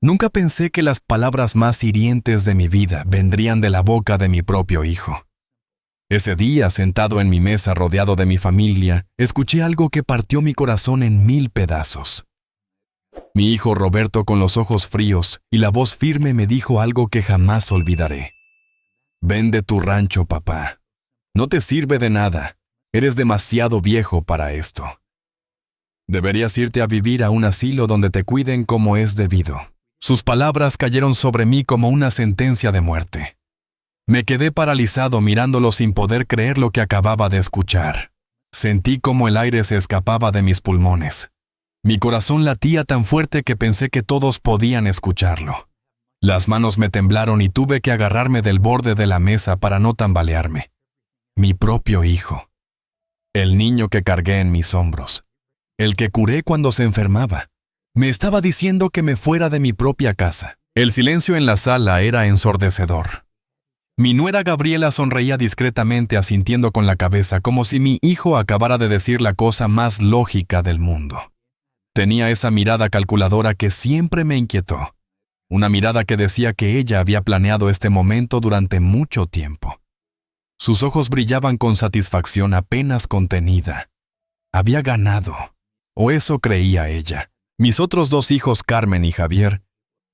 Nunca pensé que las palabras más hirientes de mi vida vendrían de la boca de mi propio hijo. Ese día, sentado en mi mesa rodeado de mi familia, escuché algo que partió mi corazón en 1000 pedazos. Mi hijo Roberto, con los ojos fríos y la voz firme, me dijo algo que jamás olvidaré. «Vende tu rancho, papá. No te sirve de nada. Eres demasiado viejo para esto. Deberías irte a vivir a un asilo donde te cuiden como es debido». Sus palabras cayeron sobre mí como una sentencia de muerte. Me quedé paralizado mirándolo sin poder creer lo que acababa de escuchar. Sentí como el aire se escapaba de mis pulmones. Mi corazón latía tan fuerte que pensé que todos podían escucharlo. Las manos me temblaron y tuve que agarrarme del borde de la mesa para no tambalearme. Mi propio hijo. El niño que cargué en mis hombros. El que curé cuando se enfermaba. Me estaba diciendo que me fuera de mi propia casa. El silencio en la sala era ensordecedor. Mi nuera Gabriela sonreía discretamente, asintiendo con la cabeza, como si mi hijo acabara de decir la cosa más lógica del mundo. Tenía esa mirada calculadora que siempre me inquietó. Una mirada que decía que ella había planeado este momento durante mucho tiempo. Sus ojos brillaban con satisfacción apenas contenida. Había ganado, o eso creía ella. Mis otros 2 hijos, Carmen y Javier,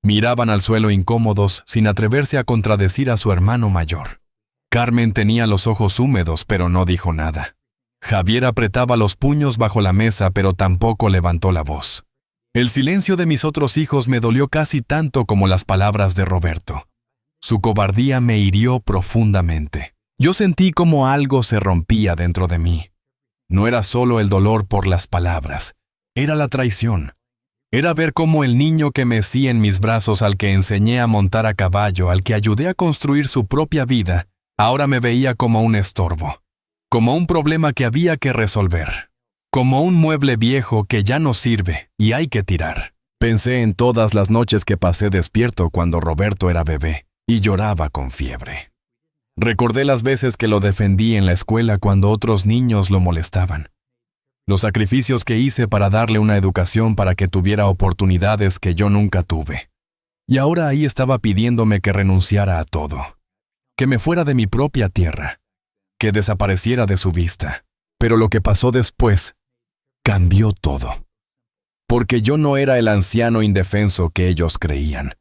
miraban al suelo incómodos sin atreverse a contradecir a su hermano mayor. Carmen tenía los ojos húmedos, pero no dijo nada. Javier apretaba los puños bajo la mesa, pero tampoco levantó la voz. El silencio de mis otros hijos me dolió casi tanto como las palabras de Roberto. Su cobardía me hirió profundamente. Yo sentí como algo se rompía dentro de mí. No era solo el dolor por las palabras, era la traición. Era ver cómo el niño que mecí en mis brazos, al que enseñé a montar a caballo, al que ayudé a construir su propia vida, ahora me veía como un estorbo, como un problema que había que resolver, como un mueble viejo que ya no sirve y hay que tirar. Pensé en todas las noches que pasé despierto cuando Roberto era bebé y lloraba con fiebre. Recordé las veces que lo defendí en la escuela cuando otros niños lo molestaban. Los sacrificios que hice para darle una educación para que tuviera oportunidades que yo nunca tuve. Y ahora ahí estaba pidiéndome que renunciara a todo, que me fuera de mi propia tierra, que desapareciera de su vista. Pero lo que pasó después cambió todo. Porque yo no era el anciano indefenso que ellos creían.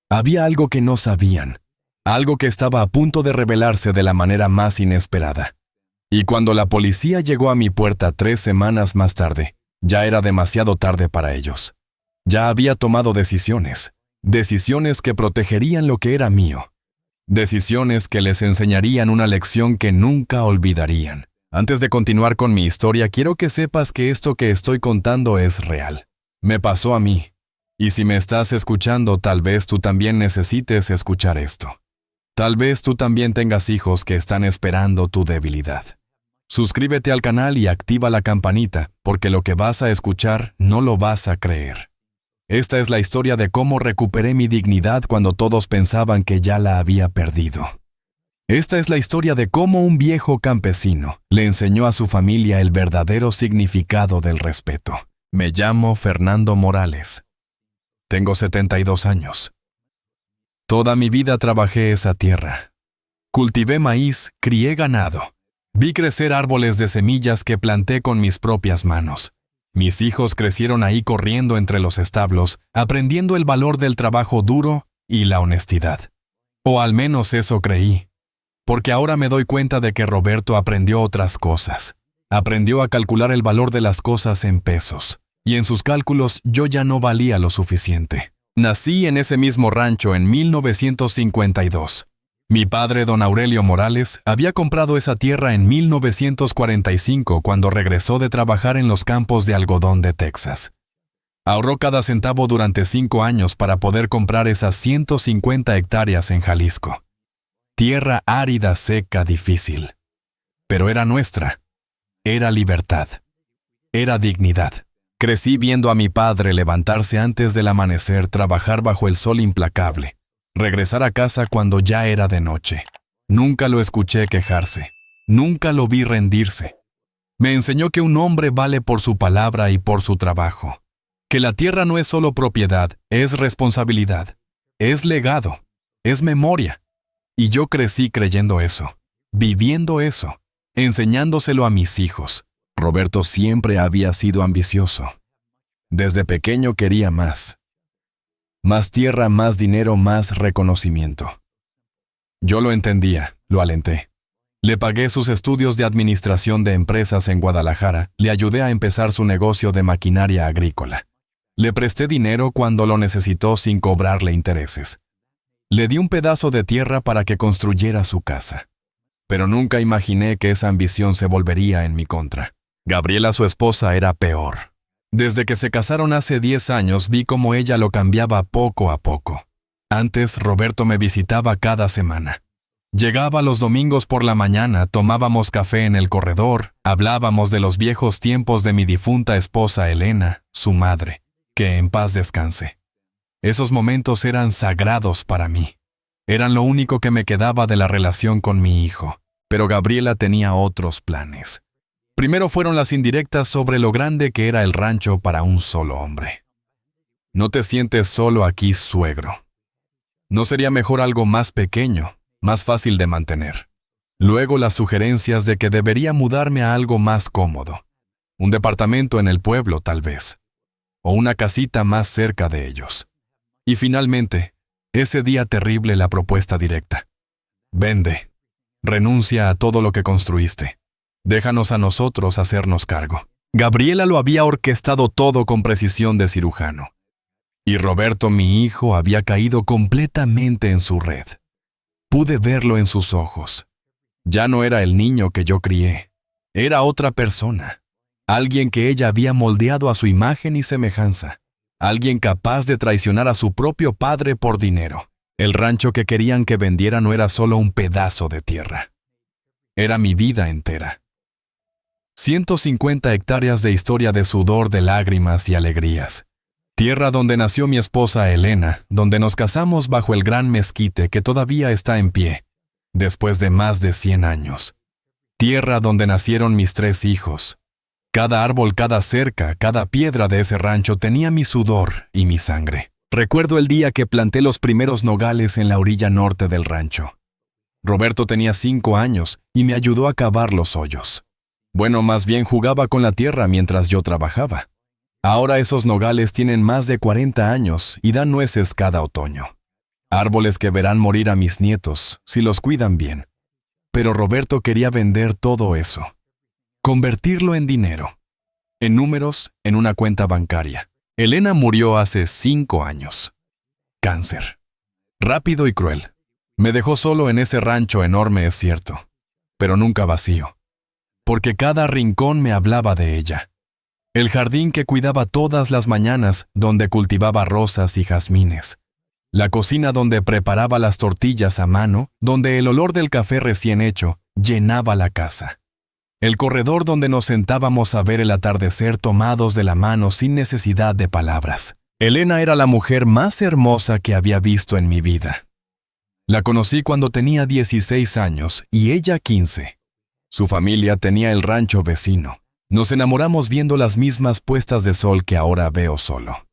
Había algo que no sabían, algo que estaba a punto de revelarse de la manera más inesperada. Y cuando la policía llegó a mi puerta 3 semanas más tarde, ya era demasiado tarde para ellos. Ya había tomado decisiones que protegerían lo que era mío, decisiones que les enseñarían una lección que nunca olvidarían. Antes de continuar con mi historia, quiero que sepas que esto que estoy contando es real. Me pasó a mí, y si me estás escuchando, tal vez tú también necesites escuchar esto. Tal vez tú también tengas hijos que están esperando tu debilidad. Suscríbete al canal y activa la campanita, porque lo que vas a escuchar no lo vas a creer. Esta es la historia de cómo recuperé mi dignidad cuando todos pensaban que ya la había perdido. Esta es la historia de cómo un viejo campesino le enseñó a su familia el verdadero significado del respeto. Me llamo Fernando Morales. Tengo 72 años. Toda mi vida trabajé esa tierra. Cultivé maíz, crié ganado. Vi crecer árboles de semillas que planté con mis propias manos. Mis hijos crecieron ahí corriendo entre los establos, aprendiendo el valor del trabajo duro y la honestidad. O al menos eso creí. Porque ahora me doy cuenta de que Roberto aprendió otras cosas. Aprendió a calcular el valor de las cosas en pesos. Y en sus cálculos yo ya no valía lo suficiente. Nací en ese mismo rancho en 1952. Mi padre, don Aurelio Morales, había comprado esa tierra en 1945 cuando regresó de trabajar en los campos de algodón de Texas. Ahorró cada centavo durante 5 años para poder comprar esas 150 hectáreas en Jalisco. Tierra árida, seca, difícil. Pero era nuestra. Era libertad. Era dignidad. Crecí viendo a mi padre levantarse antes del amanecer, trabajar bajo el sol implacable. Regresar a casa cuando ya era de noche. Nunca lo escuché quejarse. Nunca lo vi rendirse. Me enseñó que un hombre vale por su palabra y por su trabajo. que la tierra no es solo propiedad, es responsabilidad, es legado, es memoria. Y yo crecí creyendo eso, viviendo eso, enseñándoselo a mis hijos. Roberto siempre había sido ambicioso. Desde pequeño quería más. Más tierra, más dinero, más reconocimiento. Yo lo entendía, lo alenté. Le pagué sus estudios de administración de empresas en Guadalajara, le ayudé a empezar su negocio de maquinaria agrícola. Le presté dinero cuando lo necesitó sin cobrarle intereses. Le di un pedazo de tierra para que construyera su casa. Pero nunca imaginé que esa ambición se volvería en mi contra. Gabriela, su esposa, era peor. Desde que se casaron hace 10 años vi cómo ella lo cambiaba poco a poco. Antes, Roberto me visitaba cada semana. Llegaba los domingos por la mañana, tomábamos café en el corredor, hablábamos de los viejos tiempos de mi difunta esposa Elena, su madre, que en paz descanse. Esos momentos eran sagrados para mí. Eran lo único que me quedaba de la relación con mi hijo, pero Gabriela tenía otros planes. Primero fueron las indirectas sobre lo grande que era el rancho para un solo hombre. No te sientes solo aquí, suegro. ¿No sería mejor algo más pequeño, más fácil de mantener? Luego las sugerencias de que debería mudarme a algo más cómodo. Un departamento en el pueblo, tal vez. O una casita más cerca de ellos. Y finalmente, ese día terrible, la propuesta directa. Vende. Renuncia a todo lo que construiste. Déjanos a nosotros hacernos cargo. Gabriela lo había orquestado todo con precisión de cirujano. Y Roberto, mi hijo, había caído completamente en su red. Pude verlo en sus ojos. Ya no era el niño que yo crié. Era otra persona. Alguien que ella había moldeado a su imagen y semejanza. Alguien capaz de traicionar a su propio padre por dinero. El rancho que querían que vendiera no era solo un pedazo de tierra. Era mi vida entera. 150 hectáreas de historia de sudor, de lágrimas y alegrías. Tierra donde nació mi esposa Elena, donde nos casamos bajo el gran mezquite que todavía está en pie, después de más de 100 años. Tierra donde nacieron mis 3 hijos. Cada árbol, cada cerca, cada piedra de ese rancho tenía mi sudor y mi sangre. Recuerdo el día que planté los primeros nogales en la orilla norte del rancho. Roberto tenía 5 años y me ayudó a cavar los hoyos. Bueno, más bien jugaba con la tierra mientras yo trabajaba. Ahora esos nogales tienen más de 40 años y dan nueces cada otoño. Árboles que verán morir a mis nietos, si los cuidan bien. Pero Roberto quería vender todo eso. Convertirlo en dinero. En números, en una cuenta bancaria. Elena murió hace 5 años. Cáncer. Rápido y cruel. Me dejó solo en ese rancho enorme, es cierto, pero nunca vacío. Porque cada rincón me hablaba de ella. El jardín que cuidaba todas las mañanas, donde cultivaba rosas y jazmines. La cocina donde preparaba las tortillas a mano, donde el olor del café recién hecho llenaba la casa. El corredor donde nos sentábamos a ver el atardecer tomados de la mano sin necesidad de palabras. Elena era la mujer más hermosa que había visto en mi vida. La conocí cuando tenía 16 años y ella 15. Su familia tenía el rancho vecino. Nos enamoramos viendo las mismas puestas de sol que ahora veo solo.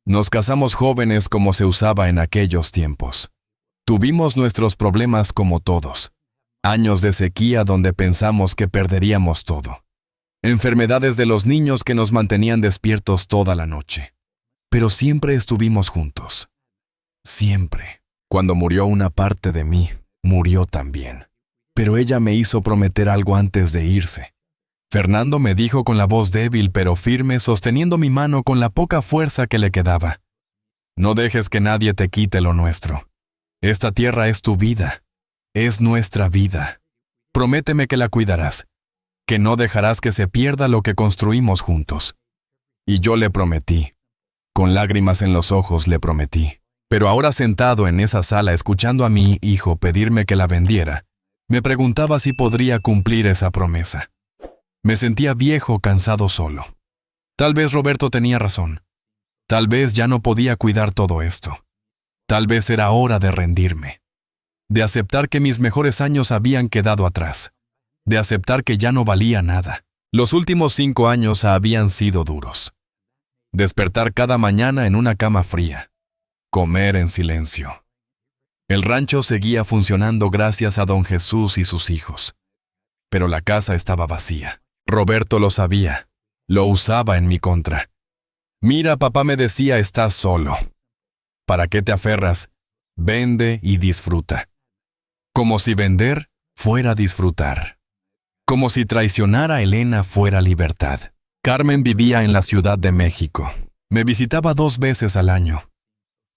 Nos casamos jóvenes como se usaba en aquellos tiempos. Tuvimos nuestros problemas como todos. Años de sequía donde pensamos que perderíamos todo. Enfermedades de los niños que nos mantenían despiertos toda la noche. Pero siempre estuvimos juntos. Siempre. Cuando murió una parte de mí, murió también. Pero ella me hizo prometer algo antes de irse. Fernando me dijo con la voz débil pero firme, sosteniendo mi mano con la poca fuerza que le quedaba. No dejes que nadie te quite lo nuestro. Esta tierra es tu vida. Es nuestra vida. Prométeme que la cuidarás, que no dejarás que se pierda lo que construimos juntos. Y yo le prometí. Con lágrimas en los ojos le prometí. Pero ahora sentado en esa sala escuchando a mi hijo pedirme que la vendiera, me preguntaba si podría cumplir esa promesa. Me sentía viejo, cansado solo. Tal vez Roberto tenía razón. Tal vez ya no podía cuidar todo esto. Tal vez era hora de rendirme. De aceptar que mis mejores años habían quedado atrás. De aceptar que ya no valía nada. Los últimos 5 años habían sido duros. Despertar cada mañana en una cama fría. Comer en silencio. El rancho seguía funcionando gracias a don Jesús y sus hijos. Pero la casa estaba vacía. Roberto lo sabía. Lo usaba en mi contra. Mira, papá me decía, estás solo. ¿Para qué te aferras? Vende y disfruta. Como si vender fuera disfrutar. Como si traicionar a Elena fuera libertad. Carmen vivía en la Ciudad de México. Me visitaba 2 veces al año.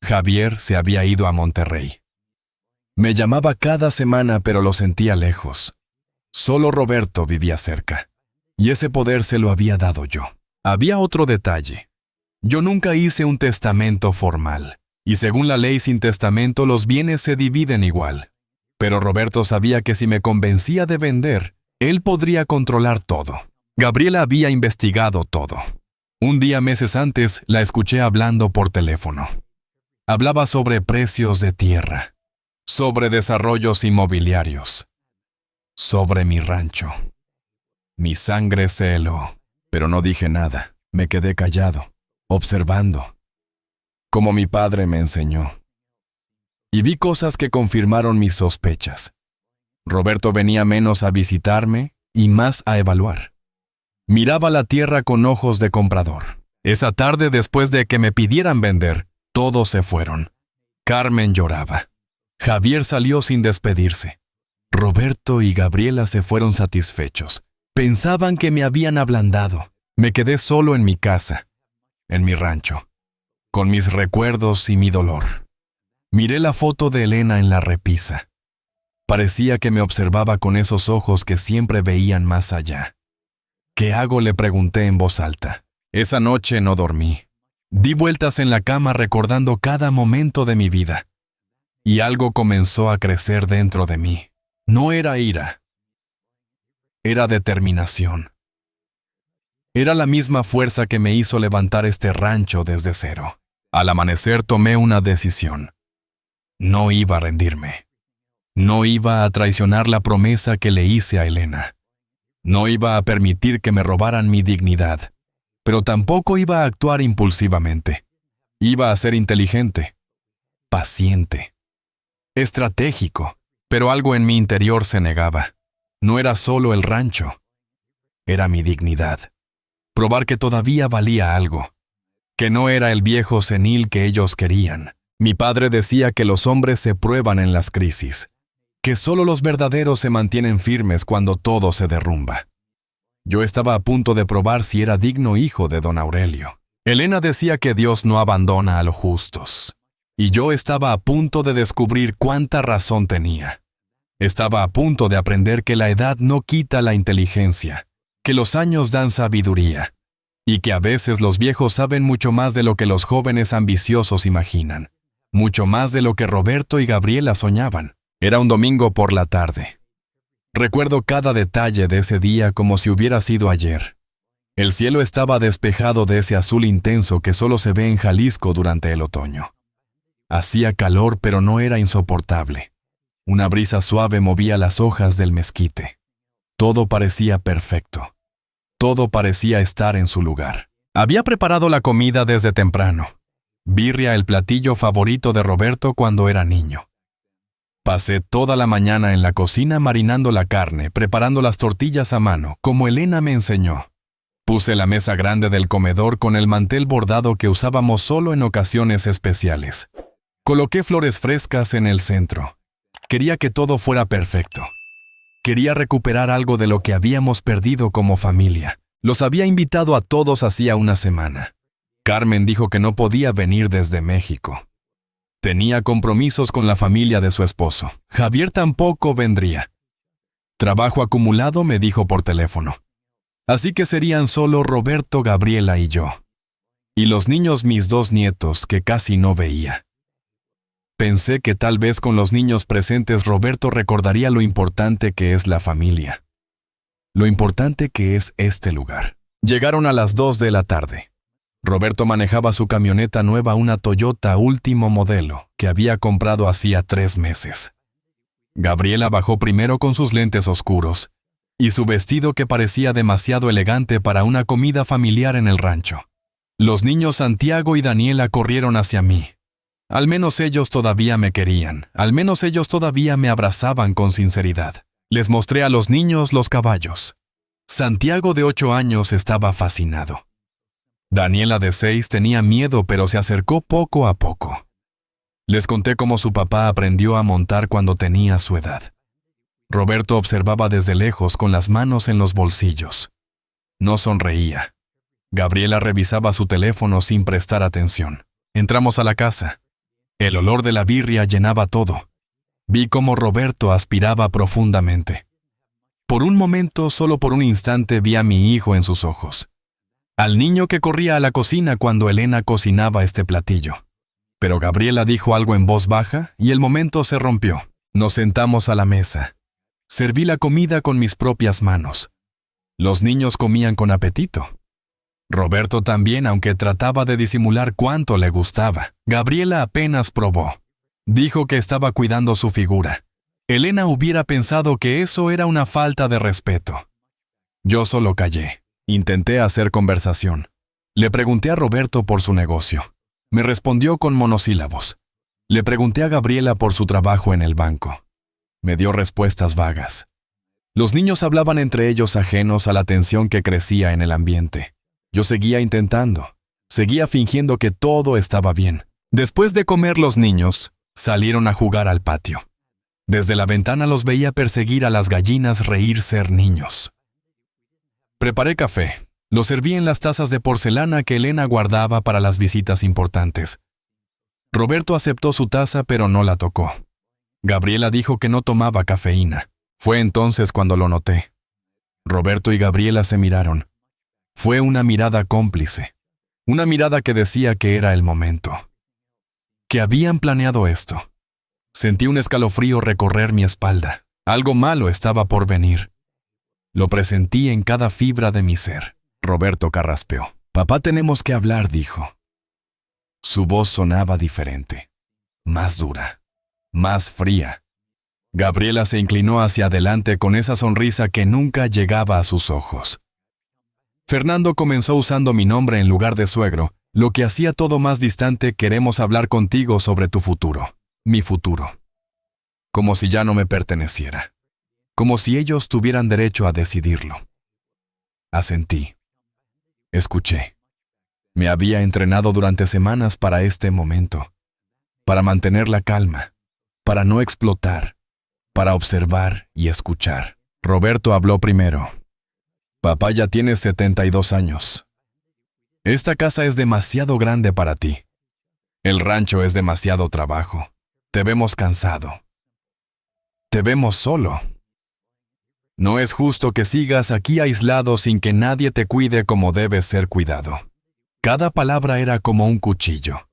Javier se había ido a Monterrey. Me llamaba cada semana, pero lo sentía lejos. Solo Roberto vivía cerca. Y ese poder se lo había dado yo. Había otro detalle. Yo nunca hice un testamento formal. Y según la ley sin testamento, los bienes se dividen igual. Pero Roberto sabía que si me convencía de vender, él podría controlar todo. Gabriela había investigado todo. Un día meses antes la escuché hablando por teléfono. Hablaba sobre precios de tierra, sobre desarrollos inmobiliarios, sobre mi rancho. Mi sangre se heló, pero no dije nada. Me quedé callado, observando, como mi padre me enseñó. Y vi cosas que confirmaron mis sospechas. Roberto venía menos a visitarme y más a evaluar. Miraba la tierra con ojos de comprador. Esa tarde, después de que me pidieran vender, todos se fueron. Carmen lloraba. Javier salió sin despedirse. Roberto y Gabriela se fueron satisfechos. Pensaban que me habían ablandado. Me quedé solo en mi casa, en mi rancho, con mis recuerdos y mi dolor. Miré la foto de Elena en la repisa. Parecía que me observaba con esos ojos que siempre veían más allá. ¿Qué hago?, le pregunté en voz alta. Esa noche no dormí. Di vueltas en la cama recordando cada momento de mi vida. Y algo comenzó a crecer dentro de mí. No era ira. Era determinación. Era la misma fuerza que me hizo levantar este rancho desde cero. Al amanecer tomé una decisión. No iba a rendirme. No iba a traicionar la promesa que le hice a Elena. No iba a permitir que me robaran mi dignidad, pero tampoco iba a actuar impulsivamente. Iba a ser inteligente, paciente, estratégico, pero algo en mi interior se negaba. No era solo el rancho, era mi dignidad. Probar que todavía valía algo, que no era el viejo senil que ellos querían. Mi padre decía que los hombres se prueban en las crisis, que solo los verdaderos se mantienen firmes cuando todo se derrumba. Yo estaba a punto de probar si era digno hijo de don Aurelio. Elena decía que Dios no abandona a los justos. Y yo estaba a punto de descubrir cuánta razón tenía. Estaba a punto de aprender que la edad no quita la inteligencia, que los años dan sabiduría, y que a veces los viejos saben mucho más de lo que los jóvenes ambiciosos imaginan, mucho más de lo que Roberto y Gabriela soñaban. Era un domingo por la tarde. Recuerdo cada detalle de ese día como si hubiera sido ayer. El cielo estaba despejado de ese azul intenso que solo se ve en Jalisco durante el otoño. Hacía calor, pero no era insoportable. Una brisa suave movía las hojas del mezquite. Todo parecía perfecto. Todo parecía estar en su lugar. Había preparado la comida desde temprano. Birria, el platillo favorito de Roberto cuando era niño. Pasé toda la mañana en la cocina marinando la carne, preparando las tortillas a mano, como Elena me enseñó. Puse la mesa grande del comedor con el mantel bordado que usábamos solo en ocasiones especiales. Coloqué flores frescas en el centro. Quería que todo fuera perfecto. Quería recuperar algo de lo que habíamos perdido como familia. Los había invitado a todos hacía una semana. Carmen dijo que no podía venir desde México. Tenía compromisos con la familia de su esposo. Javier tampoco vendría. Trabajo acumulado, me dijo por teléfono. Así que serían solo Roberto, Gabriela y yo. Y los niños, mis 2 nietos, que casi no veía. Pensé que tal vez con los niños presentes Roberto recordaría lo importante que es la familia. Lo importante que es este lugar. Llegaron a las 2 de la tarde. Roberto manejaba su camioneta nueva, una Toyota último modelo, que había comprado hacía 3 meses. Gabriela bajó primero con sus lentes oscuros y su vestido que parecía demasiado elegante para una comida familiar en el rancho. Los niños Santiago y Daniela corrieron hacia mí. Al menos ellos todavía me querían, al menos ellos todavía me abrazaban con sinceridad. Les mostré a los niños los caballos. Santiago de 8 años estaba fascinado. Daniela de 6 tenía miedo, pero se acercó poco a poco. Les conté cómo su papá aprendió a montar cuando tenía su edad. Roberto observaba desde lejos con las manos en los bolsillos. No sonreía. Gabriela revisaba su teléfono sin prestar atención. Entramos a la casa. El olor de la birria llenaba todo. Vi cómo Roberto aspiraba profundamente. Por un momento, solo por un instante, vi a mi hijo en sus ojos. Al niño que corría a la cocina cuando Elena cocinaba este platillo. Pero Gabriela dijo algo en voz baja y el momento se rompió. Nos sentamos a la mesa. Serví la comida con mis propias manos. Los niños comían con apetito. Roberto también, aunque trataba de disimular cuánto le gustaba. Gabriela apenas probó. Dijo que estaba cuidando su figura. Elena hubiera pensado que eso era una falta de respeto. Yo solo callé. Intenté hacer conversación. Le pregunté a Roberto por su negocio. Me respondió con monosílabos. Le pregunté a Gabriela por su trabajo en el banco. Me dio respuestas vagas. Los niños hablaban entre ellos ajenos a la tensión que crecía en el ambiente. Yo seguía intentando. Seguía fingiendo que todo estaba bien. Después de comer, los niños salieron a jugar al patio. Desde la ventana los veía perseguir a las gallinas, reír, ser niños. Preparé café. Lo serví en las tazas de porcelana que Elena guardaba para las visitas importantes. Roberto aceptó su taza, pero no la tocó. Gabriela dijo que no tomaba cafeína. Fue entonces cuando lo noté. Roberto y Gabriela se miraron. Fue una mirada cómplice. Una mirada que decía que era el momento. Que habían planeado esto. Sentí un escalofrío recorrer mi espalda. Algo malo estaba por venir. Lo presentí en cada fibra de mi ser. Roberto carraspeó. «Papá, tenemos que hablar», dijo. Su voz sonaba diferente. Más dura. Más fría. Gabriela se inclinó hacia adelante con esa sonrisa que nunca llegaba a sus ojos. Fernando comenzó usando mi nombre en lugar de suegro, lo que hacía todo más distante. «Queremos hablar contigo sobre tu futuro». Mi futuro. Como si ya no me perteneciera. Como si ellos tuvieran derecho a decidirlo. Asentí. Escuché. Me había entrenado durante semanas para este momento. Para mantener la calma. Para no explotar. Para observar y escuchar. Roberto habló primero. «Papá, ya tienes 72 años. Esta casa es demasiado grande para ti. El rancho es demasiado trabajo. Te vemos cansado. Te vemos solo. No es justo que sigas aquí aislado sin que nadie te cuide como debes ser cuidado». Cada palabra era como un cuchillo.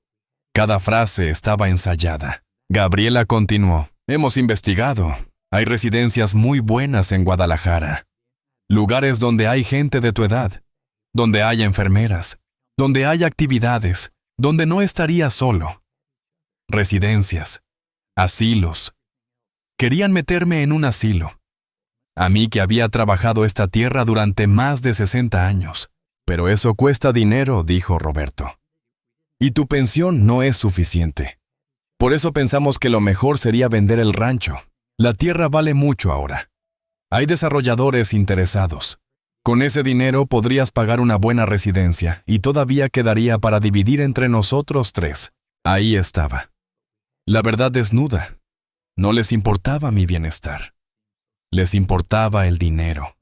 Cada frase estaba ensayada. Gabriela continuó. «Hemos investigado. Hay residencias muy buenas en Guadalajara. Lugares donde hay gente de tu edad. Donde hay enfermeras. Donde hay actividades. Donde no estarías solo. Residencias. Asilos. Querían meterme en un asilo. A mí que había trabajado esta tierra durante más de 60 años. Pero eso cuesta dinero», dijo Roberto. «Y tu pensión no es suficiente. Por eso pensamos que lo mejor sería vender el rancho. La tierra vale mucho ahora. Hay desarrolladores interesados. Con ese dinero podrías pagar una buena residencia y todavía quedaría para dividir entre nosotros 3. Ahí estaba. La verdad desnuda. No les importaba mi bienestar. Les importaba el dinero.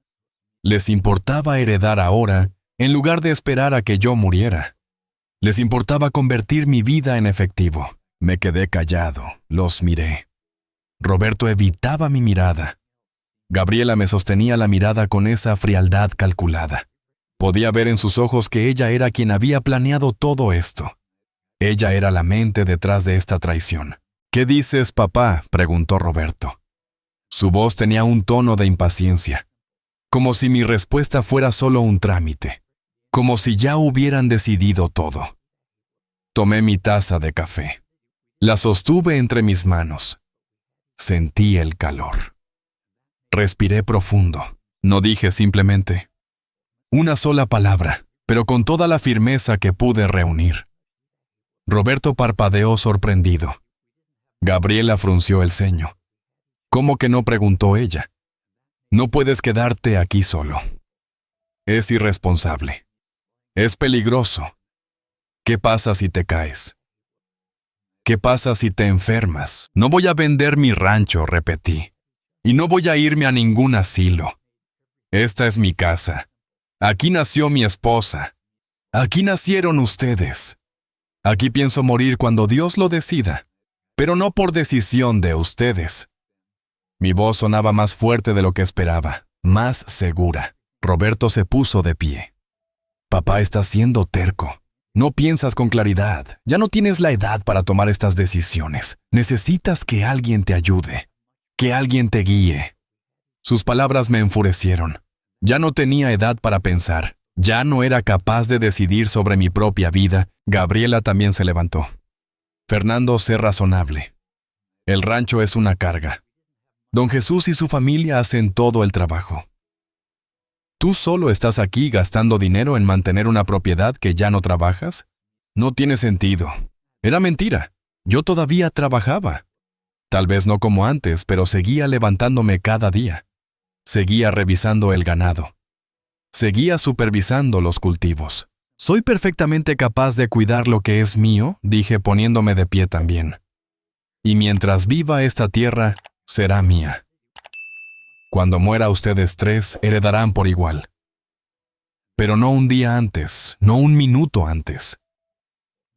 Les importaba heredar ahora en lugar de esperar a que yo muriera. Les importaba convertir mi vida en efectivo. Me quedé callado, los miré. Roberto evitaba mi mirada. Gabriela me sostenía la mirada con esa frialdad calculada. Podía ver en sus ojos que ella era quien había planeado todo esto. Ella era la mente detrás de esta traición. «¿Qué dices, papá?», preguntó Roberto. Su voz tenía un tono de impaciencia. Como si mi respuesta fuera solo un trámite. Como si ya hubieran decidido todo. Tomé mi taza de café. La sostuve entre mis manos. Sentí el calor. Respiré profundo. No dije simplemente una sola palabra. pero con toda la firmeza que pude reunir. Roberto parpadeó sorprendido. Gabriela frunció el ceño. ¿Cómo que no?, preguntó ella. No puedes quedarte aquí solo. Es irresponsable. Es peligroso. ¿Qué pasa si te caes? ¿Qué pasa si te enfermas? No voy a vender mi rancho, repetí. Y no voy a irme a ningún asilo. Esta es mi casa. Aquí nació mi esposa. Aquí nacieron ustedes. Aquí pienso morir cuando Dios lo decida, pero no por decisión de ustedes. Mi voz sonaba más fuerte de lo que esperaba, más segura. Roberto se puso de pie. Papá está siendo terco. No piensas con claridad. Ya no tienes la edad para tomar estas decisiones. Necesitas que alguien te ayude, que alguien te guíe. Sus palabras me enfurecieron. Ya no tenía edad para pensar. Ya no era capaz de decidir sobre mi propia vida. Gabriela también se levantó. Fernando, sé razonable. El rancho es una carga. Don Jesús y su familia hacen todo el trabajo. ¿Tú solo estás aquí gastando dinero en mantener una propiedad que ya no trabajas? No tiene sentido. Era mentira. Yo todavía trabajaba. Tal vez no como antes, pero seguía levantándome cada día. Seguía revisando el ganado. Seguía supervisando los cultivos. Soy perfectamente capaz de cuidar lo que es mío, dije poniéndome de pie también. Y mientras viva esta tierra, será mía. Cuando muera ustedes tres, heredarán por igual. Pero no un día antes, no un minuto antes.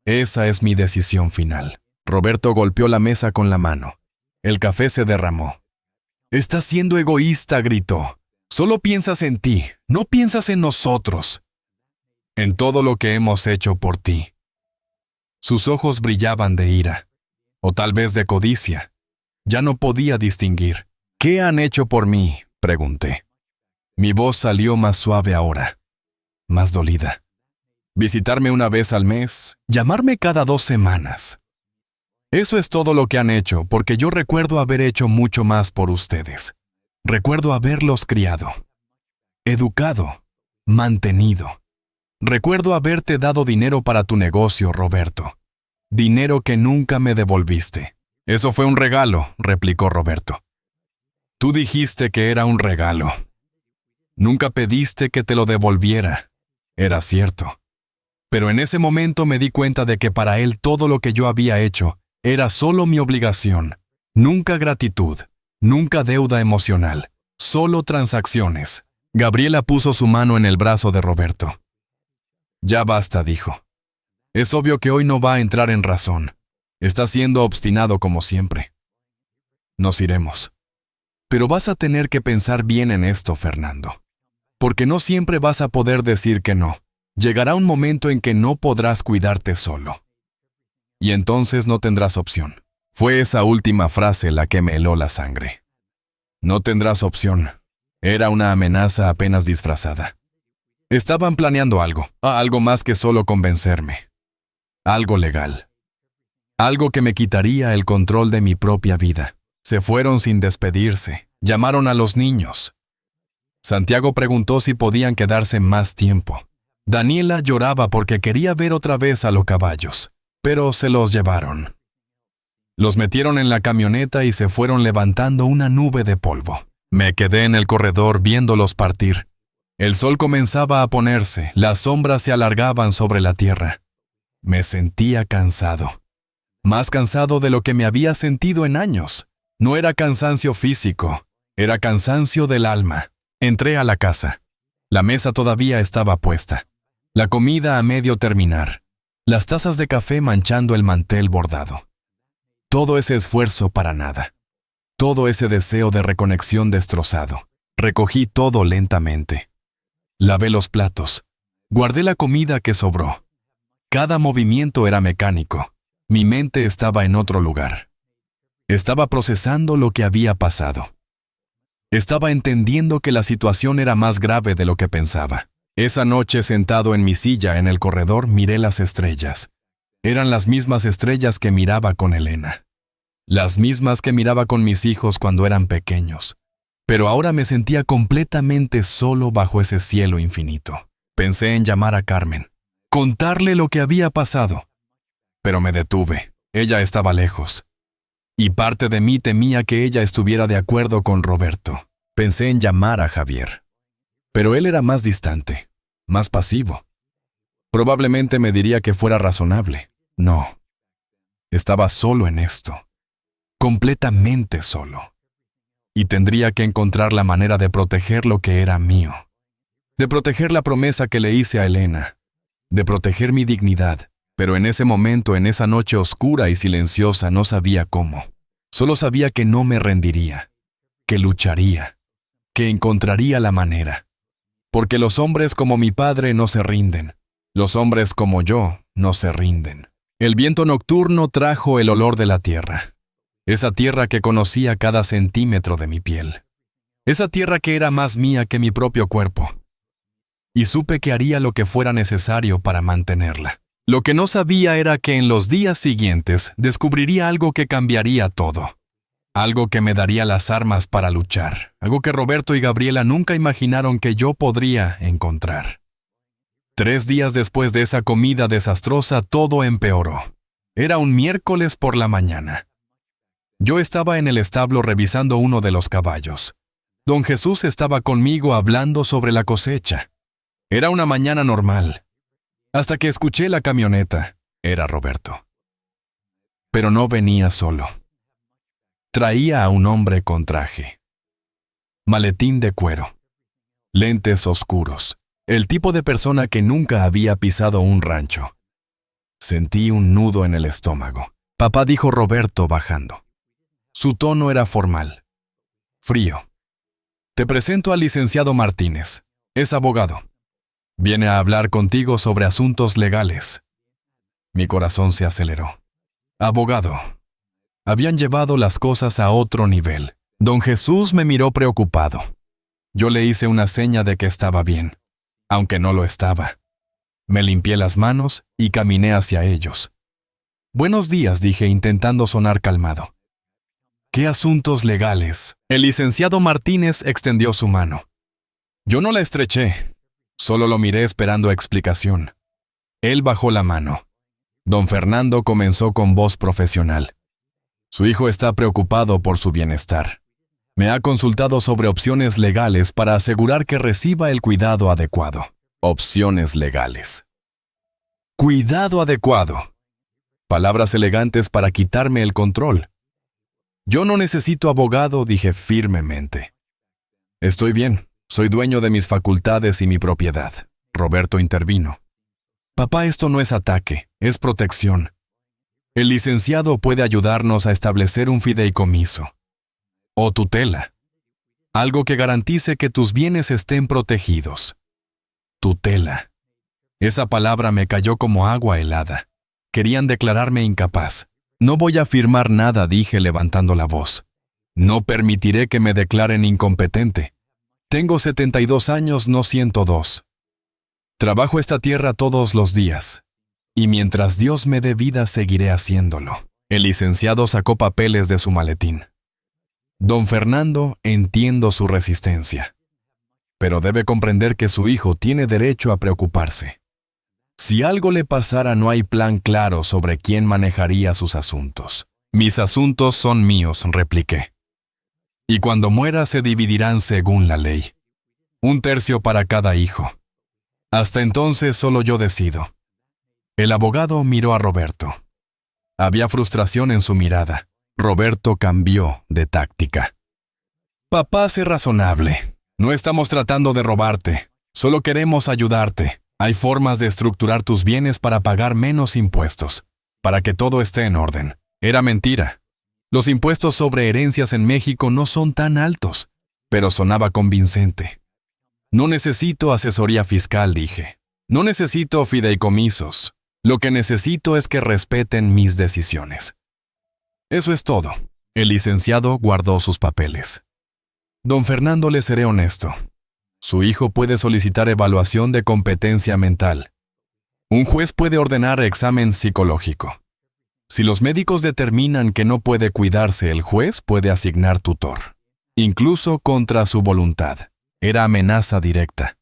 Esa es mi decisión final. Roberto golpeó la mesa con la mano. El café se derramó. «Estás siendo egoísta», gritó. «Solo piensas en ti, no piensas en nosotros. En todo lo que hemos hecho por ti». Sus ojos brillaban de ira, o tal vez de codicia. Ya no podía distinguir. «¿Qué han hecho por mí?», pregunté. Mi voz salió más suave ahora, más dolida. «Visitarme una vez al mes, llamarme cada 2 semanas. Eso es todo lo que han hecho, porque yo recuerdo haber hecho mucho más por ustedes. Recuerdo haberlos criado, educado, mantenido. Recuerdo haberte dado dinero para tu negocio, Roberto. Dinero que nunca me devolviste». «Eso fue un regalo», replicó Roberto. «Tú dijiste que era un regalo. Nunca pediste que te lo devolviera. Era cierto. Pero en ese momento me di cuenta de que para él todo lo que yo había hecho era solo mi obligación. Nunca gratitud, nunca deuda emocional, solo transacciones». Gabriela puso su mano en el brazo de Roberto. «Ya basta», dijo. «Es obvio que hoy no va a entrar en razón. Está siendo obstinado como siempre. Nos iremos. Pero vas a tener que pensar bien en esto, Fernando. Porque no siempre vas a poder decir que no. Llegará un momento en que no podrás cuidarte solo. Y entonces no tendrás opción». Fue esa última frase la que me heló la sangre. No tendrás opción. Era una amenaza apenas disfrazada. Estaban planeando algo más que solo convencerme. Algo legal. Algo que me quitaría el control de mi propia vida. Se fueron sin despedirse. Llamaron a los niños. Santiago preguntó si podían quedarse más tiempo. Daniela lloraba porque quería ver otra vez a los caballos, pero se los llevaron. Los metieron en la camioneta y se fueron levantando una nube de polvo. Me quedé en el corredor viéndolos partir. El sol comenzaba a ponerse, las sombras se alargaban sobre la tierra. Me sentía cansado. Más cansado de lo que me había sentido en años. No era cansancio físico, era cansancio del alma. Entré a la casa. La mesa todavía estaba puesta. La comida a medio terminar. Las tazas de café manchando el mantel bordado. Todo ese esfuerzo para nada. Todo ese deseo de reconexión destrozado. Recogí todo lentamente. Lavé los platos. Guardé la comida que sobró. Cada movimiento era mecánico. Mi mente estaba en otro lugar. Estaba procesando lo que había pasado. Estaba entendiendo que la situación era más grave de lo que pensaba. Esa noche, sentado en mi silla en el corredor, miré las estrellas. Eran las mismas estrellas que miraba con Elena. Las mismas que miraba con mis hijos cuando eran pequeños. Pero ahora me sentía completamente solo bajo ese cielo infinito. Pensé en llamar a Carmen, contarle lo que había pasado, pero me detuve. Ella estaba lejos, y parte de mí temía que ella estuviera de acuerdo con Roberto. Pensé en llamar a Javier, pero él era más distante, más pasivo. Probablemente me diría que fuera razonable. No, estaba solo en esto, completamente solo. Y tendría que encontrar la manera de proteger lo que era mío, de proteger la promesa que le hice a Elena, de proteger mi dignidad. Pero en ese momento, en esa noche oscura y silenciosa, no sabía cómo. Solo sabía que no me rendiría, que lucharía, que encontraría la manera. Porque los hombres como mi padre no se rinden. Los hombres como yo no se rinden. El viento nocturno trajo el olor de la tierra. Esa tierra que conocía cada centímetro de mi piel. Esa tierra que era más mía que mi propio cuerpo. Y supe que haría lo que fuera necesario para mantenerla. Lo que no sabía era que en los días siguientes descubriría algo que cambiaría todo. Algo que me daría las armas para luchar. Algo que Roberto y Gabriela nunca imaginaron que yo podría encontrar. 3 días después de esa comida desastrosa, todo empeoró. Era un miércoles por la mañana. Yo estaba en el establo revisando uno de los caballos. Don Jesús estaba conmigo hablando sobre la cosecha. Era una mañana normal. Hasta que escuché la camioneta. Era Roberto. Pero no venía solo. Traía a un hombre con traje. Maletín de cuero. Lentes oscuros. El tipo de persona que nunca había pisado un rancho. Sentí un nudo en el estómago. Papá, dijo Roberto bajando. Su tono era formal. Frío. Te presento al licenciado Martínez. Es abogado. Viene a hablar contigo sobre asuntos legales. Mi corazón se aceleró. Abogado. Habían llevado las cosas a otro nivel. Don Jesús me miró preocupado. Yo le hice una seña de que estaba bien, aunque no lo estaba. Me limpié las manos y caminé hacia ellos. Buenos días, dije intentando sonar calmado. ¿Qué asuntos legales? El licenciado Martínez extendió su mano. Yo no la estreché. Solo lo miré esperando explicación. Él bajó la mano. Don Fernando comenzó con voz profesional. Su hijo está preocupado por su bienestar. Me ha consultado sobre opciones legales para asegurar que reciba el cuidado adecuado. Opciones legales. Cuidado adecuado. Palabras elegantes para quitarme el control. Yo no necesito abogado, dije firmemente. Estoy bien. Soy dueño de mis facultades y mi propiedad. Roberto intervino. Papá, esto no es ataque, es protección. El licenciado puede ayudarnos a establecer un fideicomiso. O tutela. Algo que garantice que tus bienes estén protegidos. Tutela. Esa palabra me cayó como agua helada. Querían declararme incapaz. No voy a firmar nada, dije levantando la voz. No permitiré que me declaren incompetente. Tengo 72 años, no 102. Trabajo esta tierra todos los días. Y mientras Dios me dé vida, seguiré haciéndolo. El licenciado sacó papeles de su maletín. Don Fernando, entiendo su resistencia. Pero debe comprender que su hijo tiene derecho a preocuparse. Si algo le pasara, no hay plan claro sobre quién manejaría sus asuntos. Mis asuntos son míos, repliqué. Y cuando muera se dividirán según la ley. 1/3 para cada hijo. Hasta entonces solo yo decido. El abogado miró a Roberto. Había frustración en su mirada. Roberto cambió de táctica. Papá, sé razonable. No estamos tratando de robarte. Solo queremos ayudarte. Hay formas de estructurar tus bienes para pagar menos impuestos, para que todo esté en orden. Era mentira. Los impuestos sobre herencias en México no son tan altos, pero sonaba convincente. No necesito asesoría fiscal, dije. No necesito fideicomisos. Lo que necesito es que respeten mis decisiones. Eso es todo. El licenciado guardó sus papeles. Don Fernando, le seré honesto. Su hijo puede solicitar evaluación de competencia mental. Un juez puede ordenar examen psicológico. Si los médicos determinan que no puede cuidarse, el juez puede asignar tutor, incluso contra su voluntad. Era amenaza directa.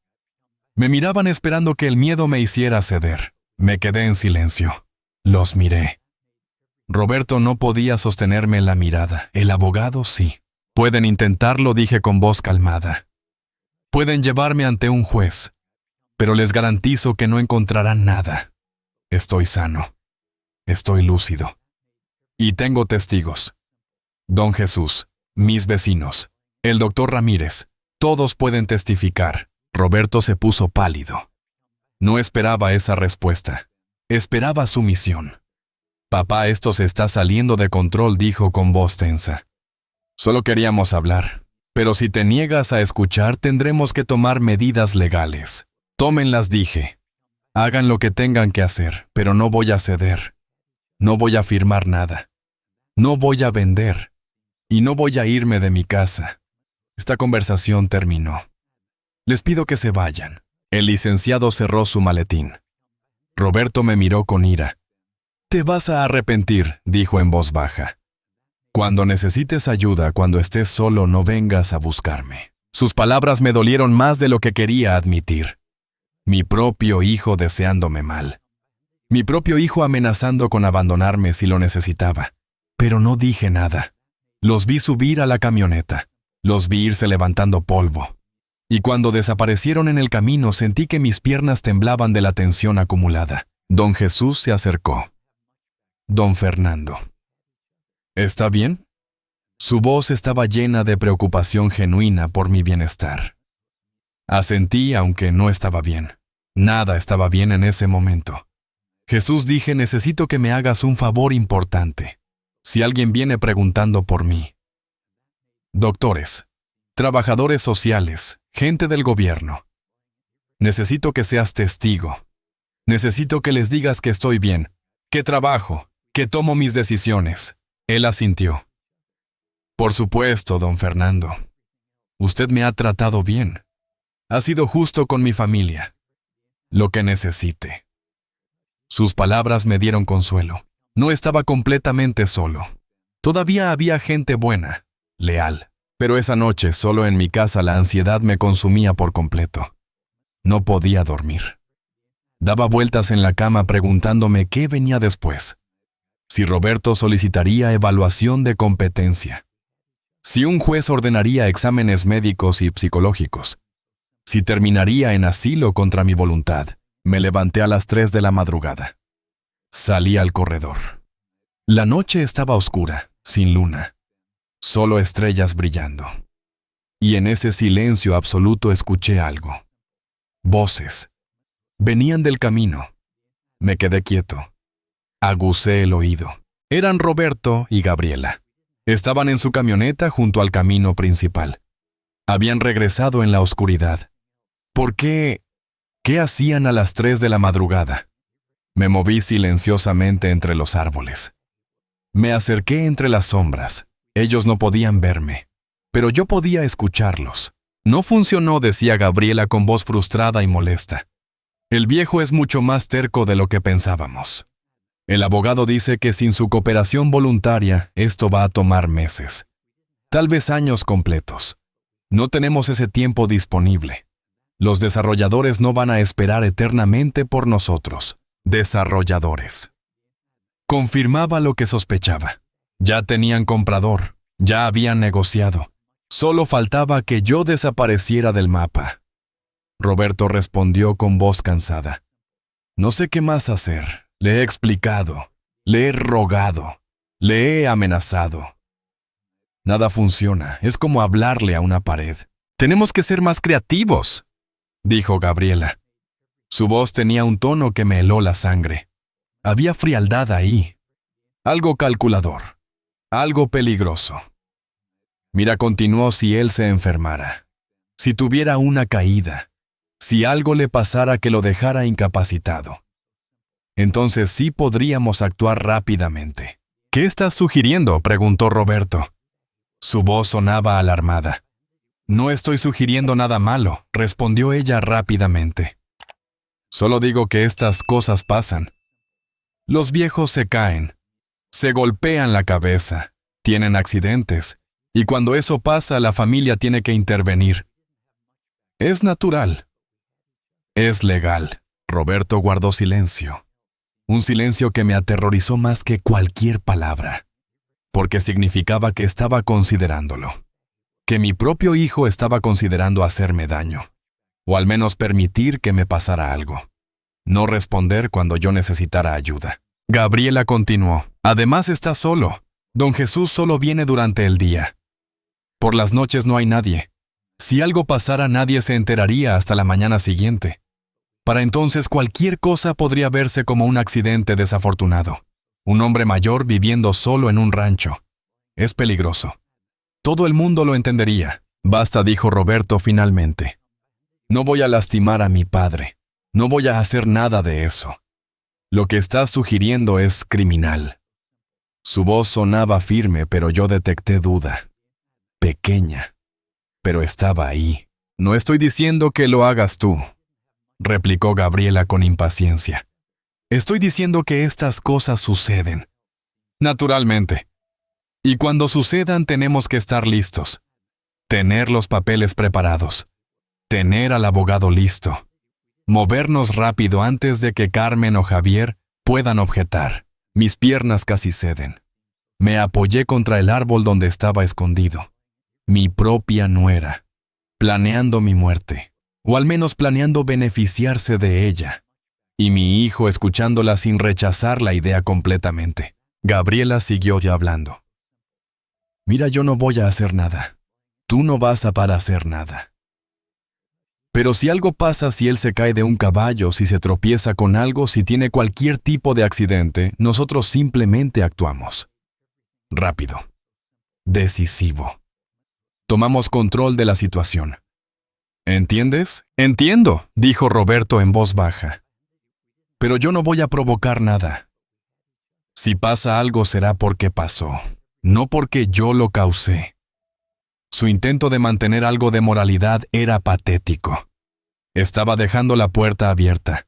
Me miraban esperando que el miedo me hiciera ceder. Me quedé en silencio. Los miré. Roberto no podía sostenerme la mirada. El abogado sí. Pueden intentarlo, dije con voz calmada. Pueden llevarme ante un juez, pero les garantizo que no encontrarán nada. Estoy sano. Estoy lúcido. Y tengo testigos. Don Jesús, mis vecinos, el doctor Ramírez, todos pueden testificar. Roberto se puso pálido. No esperaba esa respuesta. Esperaba sumisión. Papá, esto se está saliendo de control, dijo con voz tensa. Solo queríamos hablar, pero si te niegas a escuchar, tendremos que tomar medidas legales. Tómenlas, dije. Hagan lo que tengan que hacer, pero no voy a ceder. No voy a firmar nada. No voy a vender. Y no voy a irme de mi casa. Esta conversación terminó. Les pido que se vayan. El licenciado cerró su maletín. Roberto me miró con ira. Te vas a arrepentir, dijo en voz baja. Cuando necesites ayuda, cuando estés solo, no vengas a buscarme. Sus palabras me dolieron más de lo que quería admitir. Mi propio hijo deseándome mal. Mi propio hijo amenazando con abandonarme si lo necesitaba. Pero no dije nada. Los vi subir a la camioneta. Los vi irse levantando polvo. Y cuando desaparecieron en el camino, sentí que mis piernas temblaban de la tensión acumulada. Don Jesús se acercó. Don Fernando. ¿Está bien? Su voz estaba llena de preocupación genuina por mi bienestar. Asentí, aunque no estaba bien. Nada estaba bien en ese momento. Jesús, dije, necesito que me hagas un favor importante. Si alguien viene preguntando por mí. Doctores, trabajadores sociales, gente del gobierno. Necesito que seas testigo. Necesito que les digas que estoy bien, que trabajo, que tomo mis decisiones. Él asintió. Por supuesto, don Fernando. Usted me ha tratado bien. Ha sido justo con mi familia. Lo que necesite. Sus palabras me dieron consuelo. No estaba completamente solo. Todavía había gente buena, leal. Pero esa noche, solo en mi casa, la ansiedad me consumía por completo. No podía dormir. Daba vueltas en la cama preguntándome qué venía después. Si Roberto solicitaría evaluación de competencia. Si un juez ordenaría exámenes médicos y psicológicos. Si terminaría en asilo contra mi voluntad. Me levanté a las 3 de la madrugada. Salí al corredor. La noche estaba oscura, sin luna. Solo estrellas brillando. Y en ese silencio absoluto escuché algo. Voces. Venían del camino. Me quedé quieto. Agucé el oído. Eran Roberto y Gabriela. Estaban en su camioneta junto al camino principal. Habían regresado en la oscuridad. ¿Por qué? ¿Qué hacían a las 3 de la madrugada? Me moví silenciosamente entre los árboles. Me acerqué entre las sombras. Ellos no podían verme, pero yo podía escucharlos. No funcionó, decía Gabriela con voz frustrada y molesta. El viejo es mucho más terco de lo que pensábamos. El abogado dice que sin su cooperación voluntaria, esto va a tomar meses. Tal vez años completos. No tenemos ese tiempo disponible. Los desarrolladores no van a esperar eternamente por nosotros. Desarrolladores. Confirmaba lo que sospechaba. Ya tenían comprador, ya habían negociado. Solo faltaba que yo desapareciera del mapa. Roberto respondió con voz cansada. No sé qué más hacer. Le he explicado, le he rogado, le he amenazado. Nada funciona, es como hablarle a una pared. Tenemos que ser más creativos, dijo Gabriela. Su voz tenía un tono que me heló la sangre. Había frialdad ahí. Algo calculador. Algo peligroso. Mira, continuó, si él se enfermara. Si tuviera una caída. Si algo le pasara que lo dejara incapacitado. Entonces sí podríamos actuar rápidamente. ¿Qué estás sugiriendo?, preguntó Roberto. Su voz sonaba alarmada. No estoy sugiriendo nada malo, respondió ella rápidamente. Solo digo que estas cosas pasan. Los viejos se caen, se golpean la cabeza, tienen accidentes, y cuando eso pasa, la familia tiene que intervenir. Es natural. Es legal. Roberto guardó silencio. Un silencio que me aterrorizó más que cualquier palabra, porque significaba que estaba considerándolo. Que mi propio hijo estaba considerando hacerme daño, o al menos permitir que me pasara algo. No responder cuando yo necesitara ayuda. Gabriela continuó. Además está solo. Don Jesús solo viene durante el día. Por las noches no hay nadie. Si algo pasara, nadie se enteraría hasta la mañana siguiente. Para entonces cualquier cosa podría verse como un accidente desafortunado. Un hombre mayor viviendo solo en un rancho. Es peligroso. Todo el mundo lo entendería. Basta, dijo Roberto finalmente. No voy a lastimar a mi padre. No voy a hacer nada de eso. Lo que estás sugiriendo es criminal. Su voz sonaba firme, pero yo detecté duda. Pequeña. Pero estaba ahí. No estoy diciendo que lo hagas tú, replicó Gabriela con impaciencia. Estoy diciendo que estas cosas suceden. Naturalmente. Y cuando sucedan tenemos que estar listos. Tener los papeles preparados. Tener al abogado listo. Movernos rápido antes de que Carmen o Javier puedan objetar. Mis piernas casi ceden. Me apoyé contra el árbol donde estaba escondido. Mi propia nuera. Planeando mi muerte. O al menos planeando beneficiarse de ella. Y mi hijo escuchándola sin rechazar la idea completamente. Gabriela siguió ya hablando. Mira, yo no voy a hacer nada. Tú no vas a para hacer nada. Pero si algo pasa, si él se cae de un caballo, si se tropieza con algo, si tiene cualquier tipo de accidente, nosotros simplemente actuamos. Rápido. Decisivo. Tomamos control de la situación. ¿Entiendes? Entiendo, dijo Roberto en voz baja. Pero yo no voy a provocar nada. Si pasa algo será porque pasó, no porque yo lo causé. Su intento de mantener algo de moralidad era patético. Estaba dejando la puerta abierta.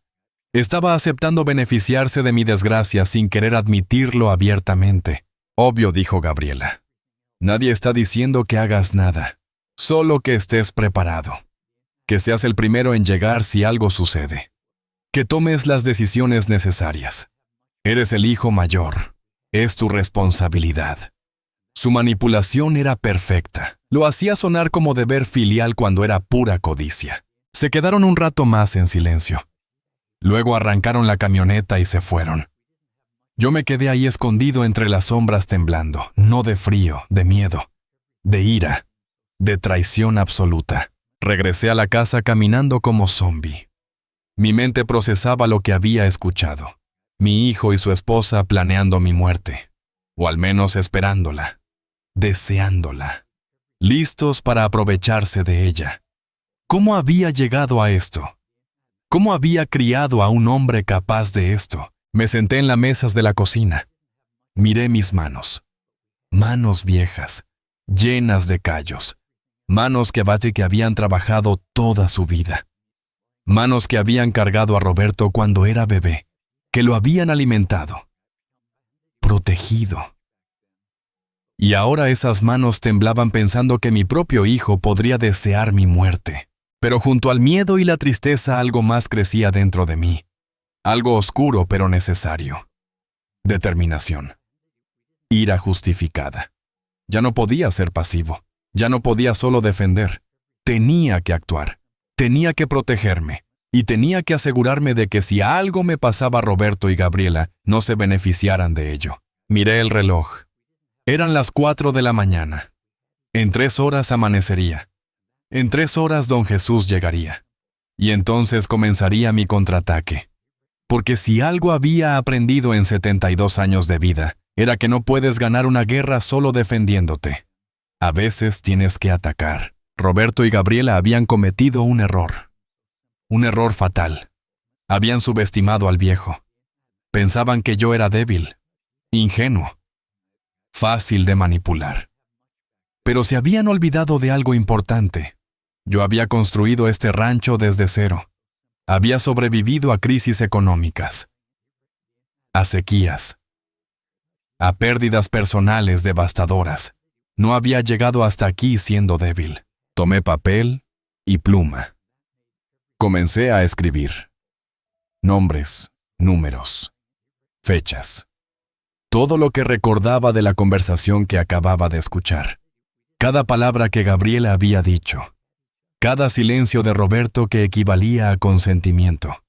Estaba aceptando beneficiarse de mi desgracia sin querer admitirlo abiertamente. Obvio, dijo Gabriela. Nadie está diciendo que hagas nada, solo que estés preparado. Que seas el primero en llegar si algo sucede. Que tomes las decisiones necesarias. Eres el hijo mayor. Es tu responsabilidad. Su manipulación era perfecta. Lo hacía sonar como deber filial cuando era pura codicia. Se quedaron un rato más en silencio. Luego arrancaron la camioneta y se fueron. Yo me quedé ahí escondido entre las sombras temblando, no de frío, de miedo, de ira, de traición absoluta. Regresé a la casa caminando como zombi. Mi mente procesaba lo que había escuchado. Mi hijo y su esposa planeando mi muerte, o al menos esperándola, deseándola, listos para aprovecharse de ella. ¿Cómo había llegado a esto? ¿Cómo había criado a un hombre capaz de esto? Me senté en las mesas de la cocina. Miré mis manos. Manos viejas, llenas de callos. Manos que habían trabajado toda su vida. Manos que habían cargado a Roberto cuando era bebé, que lo habían alimentado, protegido. Y ahora esas manos temblaban pensando que mi propio hijo podría desear mi muerte. Pero junto al miedo y la tristeza algo más crecía dentro de mí. Algo oscuro pero necesario. Determinación. Ira justificada. Ya no podía ser pasivo. Ya no podía solo defender. Tenía que actuar. Tenía que protegerme. Y tenía que asegurarme de que si algo me pasaba a Roberto y Gabriela, no se beneficiaran de ello. Miré el reloj. Eran las 4 de la mañana. En 3 horas amanecería. En 3 horas don Jesús llegaría. Y entonces comenzaría mi contraataque. Porque si algo había aprendido en 72 años de vida, era que no puedes ganar una guerra solo defendiéndote. A veces tienes que atacar. Roberto y Gabriela habían cometido un error. Un error fatal. Habían subestimado al viejo. Pensaban que yo era débil, ingenuo, fácil de manipular. Pero se habían olvidado de algo importante. Yo había construido este rancho desde cero. Había sobrevivido a crisis económicas, a sequías, a pérdidas personales devastadoras. No había llegado hasta aquí siendo débil. Tomé papel y pluma. Comencé a escribir. Nombres, números, fechas. Todo lo que recordaba de la conversación que acababa de escuchar. Cada palabra que Gabriela había dicho. Cada silencio de Roberto que equivalía a consentimiento.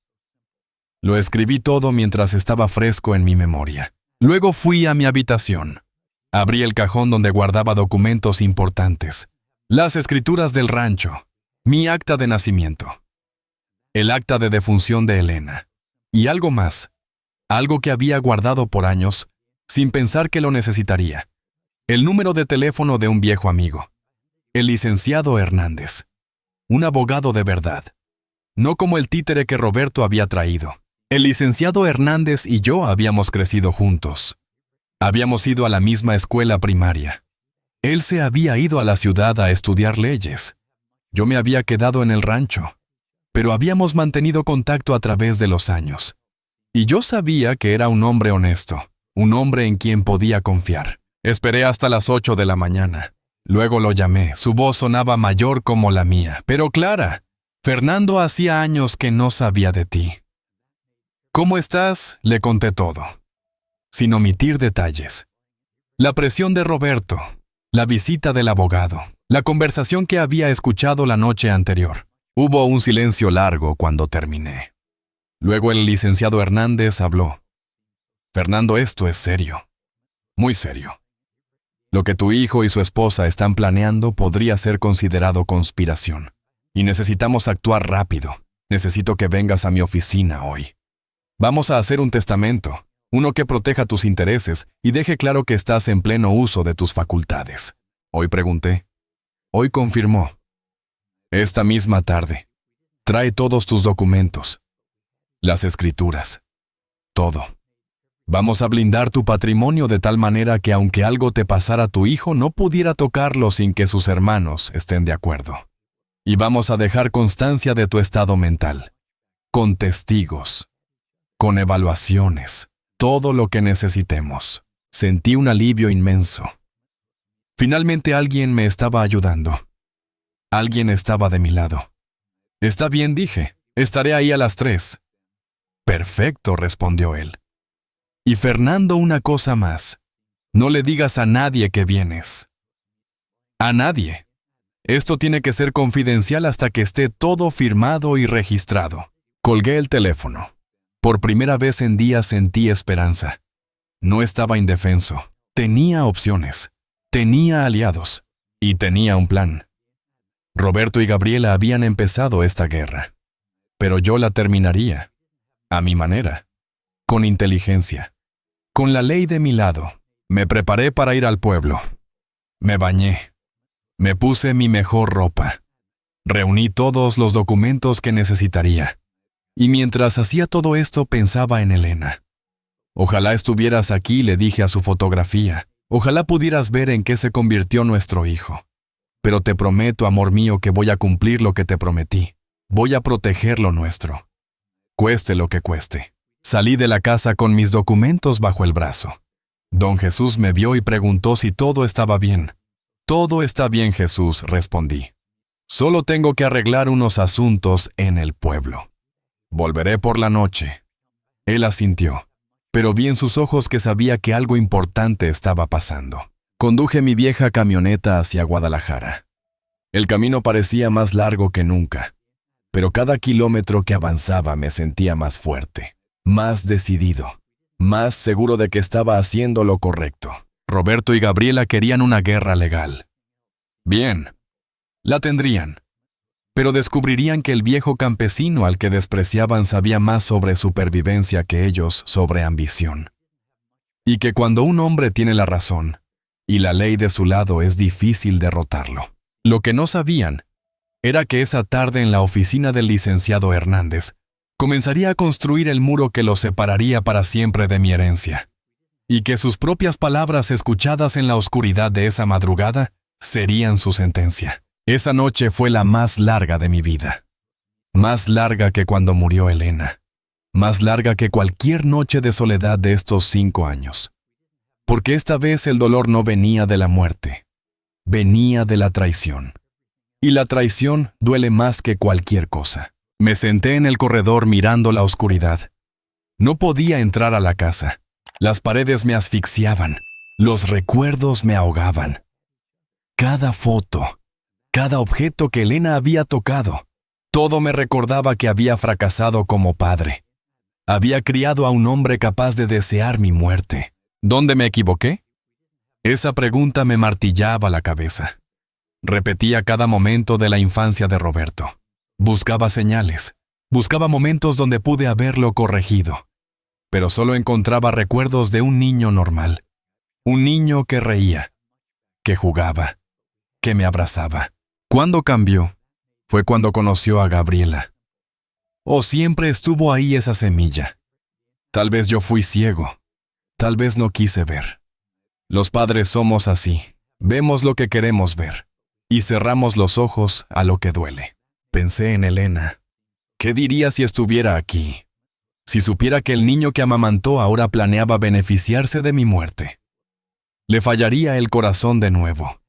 Lo escribí todo mientras estaba fresco en mi memoria. Luego fui a mi habitación. Abrí el cajón donde guardaba documentos importantes. Las escrituras del rancho. Mi acta de nacimiento. El acta de defunción de Elena. Y algo más. Algo que había guardado por años, sin pensar que lo necesitaría. El número de teléfono de un viejo amigo. El licenciado Hernández. Un abogado de verdad. No como el títere que Roberto había traído. El licenciado Hernández y yo habíamos crecido juntos. Habíamos ido a la misma escuela primaria. Él se había ido a la ciudad a estudiar leyes. Yo me había quedado en el rancho. Pero habíamos mantenido contacto a través de los años. Y yo sabía que era un hombre honesto, un hombre en quien podía confiar. Esperé hasta las 8 de la mañana. Luego lo llamé. Su voz sonaba mayor como la mía, pero clara. Fernando, hacía años que no sabía de ti. ¿Cómo estás? Le conté todo, sin omitir detalles. La presión de Roberto, la visita del abogado, la conversación que había escuchado la noche anterior. Hubo un silencio largo cuando terminé. Luego el licenciado Hernández habló. Fernando, esto es serio, muy serio. Lo que tu hijo y su esposa están planeando podría ser considerado conspiración. Y necesitamos actuar rápido. Necesito que vengas a mi oficina hoy. Vamos a hacer un testamento, uno que proteja tus intereses y deje claro que estás en pleno uso de tus facultades. Hoy pregunté. Hoy confirmó. Esta misma tarde. Trae todos tus documentos. Las escrituras. Todo. Vamos a blindar tu patrimonio de tal manera que aunque algo te pasara a tu hijo, no pudiera tocarlo sin que sus hermanos estén de acuerdo. Y vamos a dejar constancia de tu estado mental. Con testigos. Con evaluaciones. Todo lo que necesitemos. Sentí un alivio inmenso. Finalmente alguien me estaba ayudando. Alguien estaba de mi lado. Está bien, dije. Estaré ahí a las 3. Perfecto, respondió él. Y Fernando, una cosa más. No le digas a nadie que vienes. A nadie. Esto tiene que ser confidencial hasta que esté todo firmado y registrado. Colgué el teléfono. Por primera vez en días sentí esperanza. No estaba indefenso. Tenía opciones. Tenía aliados. Y tenía un plan. Roberto y Gabriela habían empezado esta guerra. Pero yo la terminaría. A mi manera. Con inteligencia. Con la ley de mi lado. Me preparé para ir al pueblo. Me bañé. Me puse mi mejor ropa. Reuní todos los documentos que necesitaría. Y mientras hacía todo esto pensaba en Elena. Ojalá estuvieras aquí, le dije a su fotografía. Ojalá pudieras ver en qué se convirtió nuestro hijo. Pero te prometo, amor mío, que voy a cumplir lo que te prometí. Voy a proteger lo nuestro. Cueste lo que cueste. Salí de la casa con mis documentos bajo el brazo. Don Jesús me vio y preguntó si todo estaba bien. Todo está bien, Jesús, respondí. Solo tengo que arreglar unos asuntos en el pueblo. Volveré por la noche. Él asintió, pero vi en sus ojos que sabía que algo importante estaba pasando. Conduje mi vieja camioneta hacia Guadalajara. El camino parecía más largo que nunca, pero cada kilómetro que avanzaba me sentía más fuerte, más decidido, más seguro de que estaba haciendo lo correcto. Roberto y Gabriela querían una guerra legal. Bien, la tendrían. Pero descubrirían que el viejo campesino al que despreciaban sabía más sobre supervivencia que ellos sobre ambición. Y que cuando un hombre tiene la razón, y la ley de su lado, es difícil derrotarlo. Lo que no sabían era que esa tarde en la oficina del licenciado Hernández comenzaría a construir el muro que los separaría para siempre de mi herencia, y que sus propias palabras escuchadas en la oscuridad de esa madrugada serían su sentencia. Esa noche fue la más larga de mi vida. Más larga que cuando murió Elena. Más larga que cualquier noche de soledad de estos 5 años. Porque esta vez el dolor no venía de la muerte. Venía de la traición. Y la traición duele más que cualquier cosa. Me senté en el corredor mirando la oscuridad. No podía entrar a la casa. Las paredes me asfixiaban. Los recuerdos me ahogaban. Cada foto, cada objeto que Elena había tocado, todo me recordaba que había fracasado como padre. Había criado a un hombre capaz de desear mi muerte. ¿Dónde me equivoqué? Esa pregunta me martillaba la cabeza. Repetía cada momento de la infancia de Roberto. Buscaba señales. Buscaba momentos donde pude haberlo corregido. Pero solo encontraba recuerdos de un niño normal. Un niño que reía, que jugaba, que me abrazaba. ¿Cuándo cambió? Fue cuando conoció a Gabriela. ¿O siempre estuvo ahí esa semilla? Tal vez yo fui ciego. Tal vez no quise ver. Los padres somos así. Vemos lo que queremos ver. Y cerramos los ojos a lo que duele. Pensé en Elena. ¿Qué diría si estuviera aquí? Si supiera que el niño que amamantó ahora planeaba beneficiarse de mi muerte. Le fallaría el corazón de nuevo.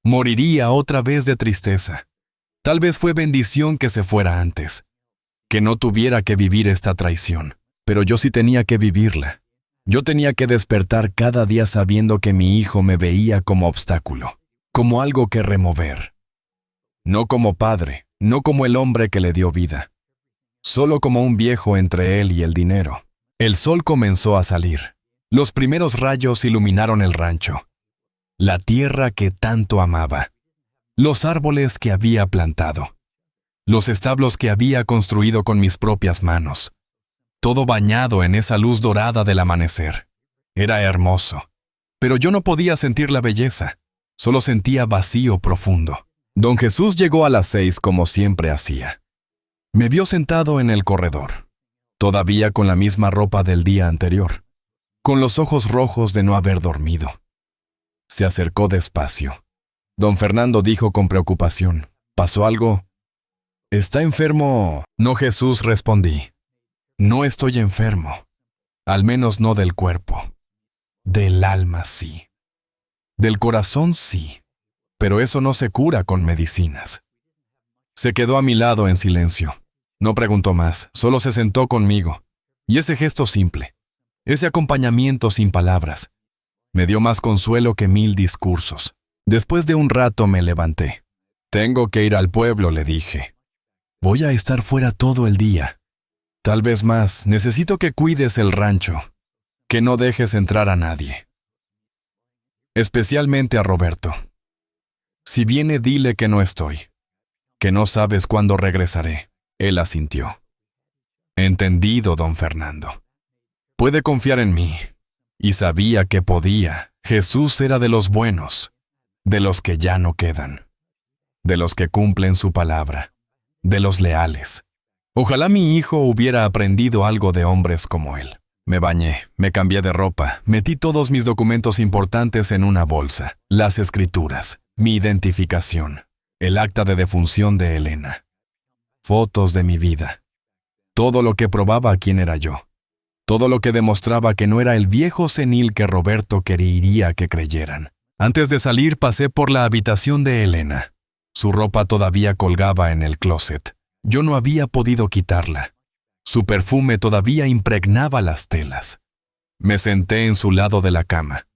Moriría otra vez de tristeza. Tal vez fue bendición que se fuera antes. Que no tuviera que vivir esta traición. Pero yo sí tenía que vivirla. Yo tenía que despertar cada día sabiendo que mi hijo me veía como obstáculo. Como algo que remover. No como padre, no como el hombre que le dio vida. Solo como un viejo entre él y el dinero. El sol comenzó a salir. Los primeros rayos iluminaron el rancho. La tierra que tanto amaba. Los árboles que había plantado. Los establos que había construido con mis propias manos. Todo bañado en esa luz dorada del amanecer. Era hermoso. Pero yo no podía sentir la belleza. Solo sentía vacío profundo. Don Jesús llegó a las 6 como siempre hacía. Me vio sentado en el corredor, todavía con la misma ropa del día anterior, con los ojos rojos de no haber dormido. Se acercó despacio. Don Fernando dijo con preocupación, ¿pasó algo? ¿Está enfermo? No, Jesús, respondí. No estoy enfermo, al menos no del cuerpo. Del alma sí. Del corazón sí, pero eso no se cura con medicinas. Se quedó a mi lado en silencio. No preguntó más, solo se sentó conmigo. Y ese gesto simple, ese acompañamiento sin palabras, me dio más consuelo que 1000 discursos. Después de un rato me levanté. Tengo que ir al pueblo, le dije. Voy a estar fuera todo el día. Tal vez más, necesito que cuides el rancho, que no dejes entrar a nadie. Especialmente a Roberto. Si viene, dile que no estoy, que no sabes cuándo regresaré. Él asintió. Entendido, don Fernando. Puede confiar en mí. Y sabía que podía. Jesús era de los buenos, de los que ya no quedan, de los que cumplen su palabra, de los leales. Ojalá mi hijo hubiera aprendido algo de hombres como él. Me bañé, me cambié de ropa, metí todos mis documentos importantes en una bolsa, las escrituras, mi identificación, el acta de defunción de Elena. Fotos de mi vida. Todo lo que probaba quién era yo. Todo lo que demostraba que no era el viejo senil que Roberto quería que creyeran. Antes de salir pasé por la habitación de Elena. Su ropa todavía colgaba en el closet. Yo no había podido quitarla. Su perfume todavía impregnaba las telas. Me senté en su lado de la cama.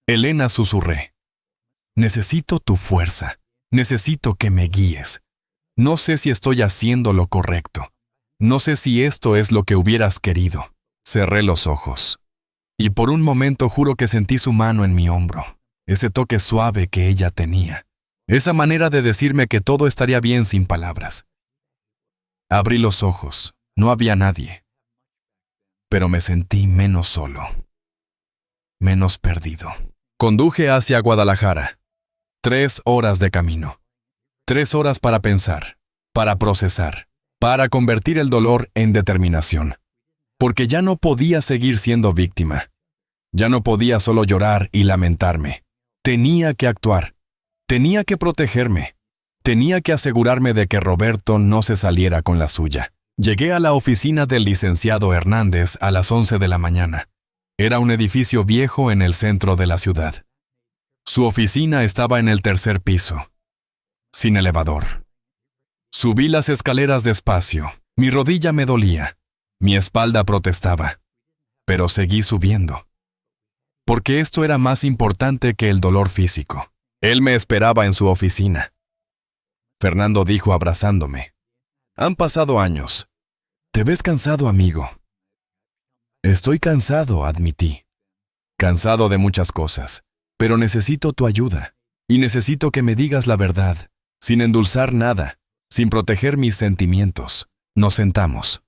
Elena, susurré. Necesito tu fuerza. Necesito que me guíes. No sé si estoy haciendo lo correcto. No sé si esto es lo que hubieras querido. Cerré los ojos. Y por un momento juro que sentí su mano en mi hombro. Ese toque suave que ella tenía. Esa manera de decirme que todo estaría bien sin palabras. Abrí los ojos. No había nadie. Pero me sentí menos solo. Menos perdido. Conduje hacia Guadalajara. 3 horas de camino. 3 horas para pensar, para procesar, para convertir el dolor en determinación. Porque ya no podía seguir siendo víctima. Ya no podía solo llorar y lamentarme. Tenía que actuar. Tenía que protegerme. Tenía que asegurarme de que Roberto no se saliera con la suya. Llegué a la oficina del licenciado Hernández a las 11 de la mañana. Era un edificio viejo en el centro de la ciudad. Su oficina estaba en el 3er piso. Sin elevador. Subí las escaleras despacio. Mi rodilla me dolía, mi espalda protestaba, pero seguí subiendo. Porque esto era más importante que el dolor físico. Él me esperaba en su oficina. Fernando dijo abrazándome: «Han pasado años. Te ves cansado, amigo». «Estoy cansado», admití. «Cansado de muchas cosas, pero necesito tu ayuda. Y necesito que me digas la verdad, sin endulzar nada, sin proteger mis sentimientos». Nos sentamos.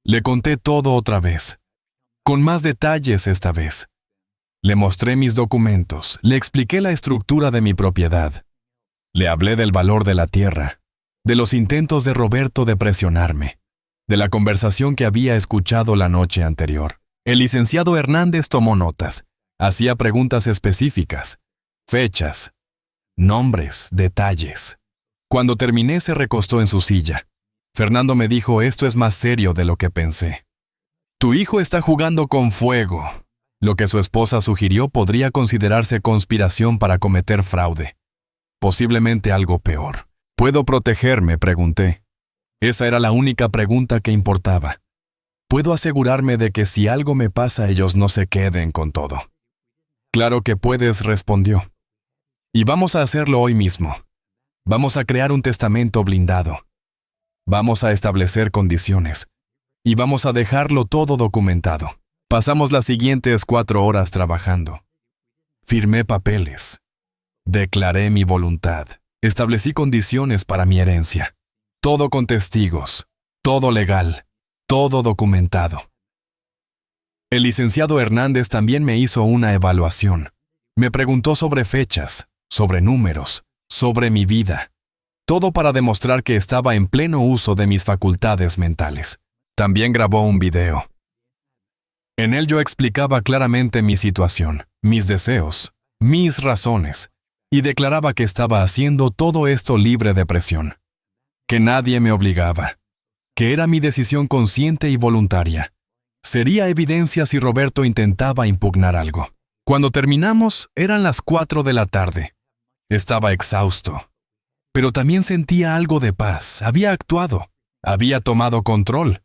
Le conté todo otra vez, con más detalles esta vez. Le mostré mis documentos, le expliqué la estructura de mi propiedad. Le hablé del valor de la tierra, de los intentos de Roberto de presionarme, de la conversación que había escuchado la noche anterior. El licenciado Hernández tomó notas, hacía preguntas específicas, fechas, nombres, detalles. Cuando terminé se recostó en su silla. Fernando me dijo: «Esto es más serio de lo que pensé. Tu hijo está jugando con fuego». Lo que su esposa sugirió podría considerarse conspiración para cometer fraude. Posiblemente algo peor. ¿Puedo protegerme?, pregunté. Esa era la única pregunta que importaba. ¿Puedo asegurarme de que si algo me pasa ellos no se queden con todo? «Claro que puedes», respondió. «Y vamos a hacerlo hoy mismo. Vamos a crear un testamento blindado. Vamos a establecer condiciones. Y vamos a dejarlo todo documentado». Pasamos las siguientes 4 horas trabajando. Firmé papeles. Declaré mi voluntad. Establecí condiciones para mi herencia. Todo con testigos. Todo legal. Todo documentado. El licenciado Hernández también me hizo una evaluación. Me preguntó sobre fechas, sobre números, sobre mi vida. Todo para demostrar que estaba en pleno uso de mis facultades mentales. También grabó un video. En él yo explicaba claramente mi situación, mis deseos, mis razones, y declaraba que estaba haciendo todo esto libre de presión, que nadie me obligaba, que era mi decisión consciente y voluntaria. Sería evidencia si Roberto intentaba impugnar algo. Cuando terminamos, eran las 4 de la tarde. Estaba exhausto, pero también sentía algo de paz. Había actuado, había tomado control.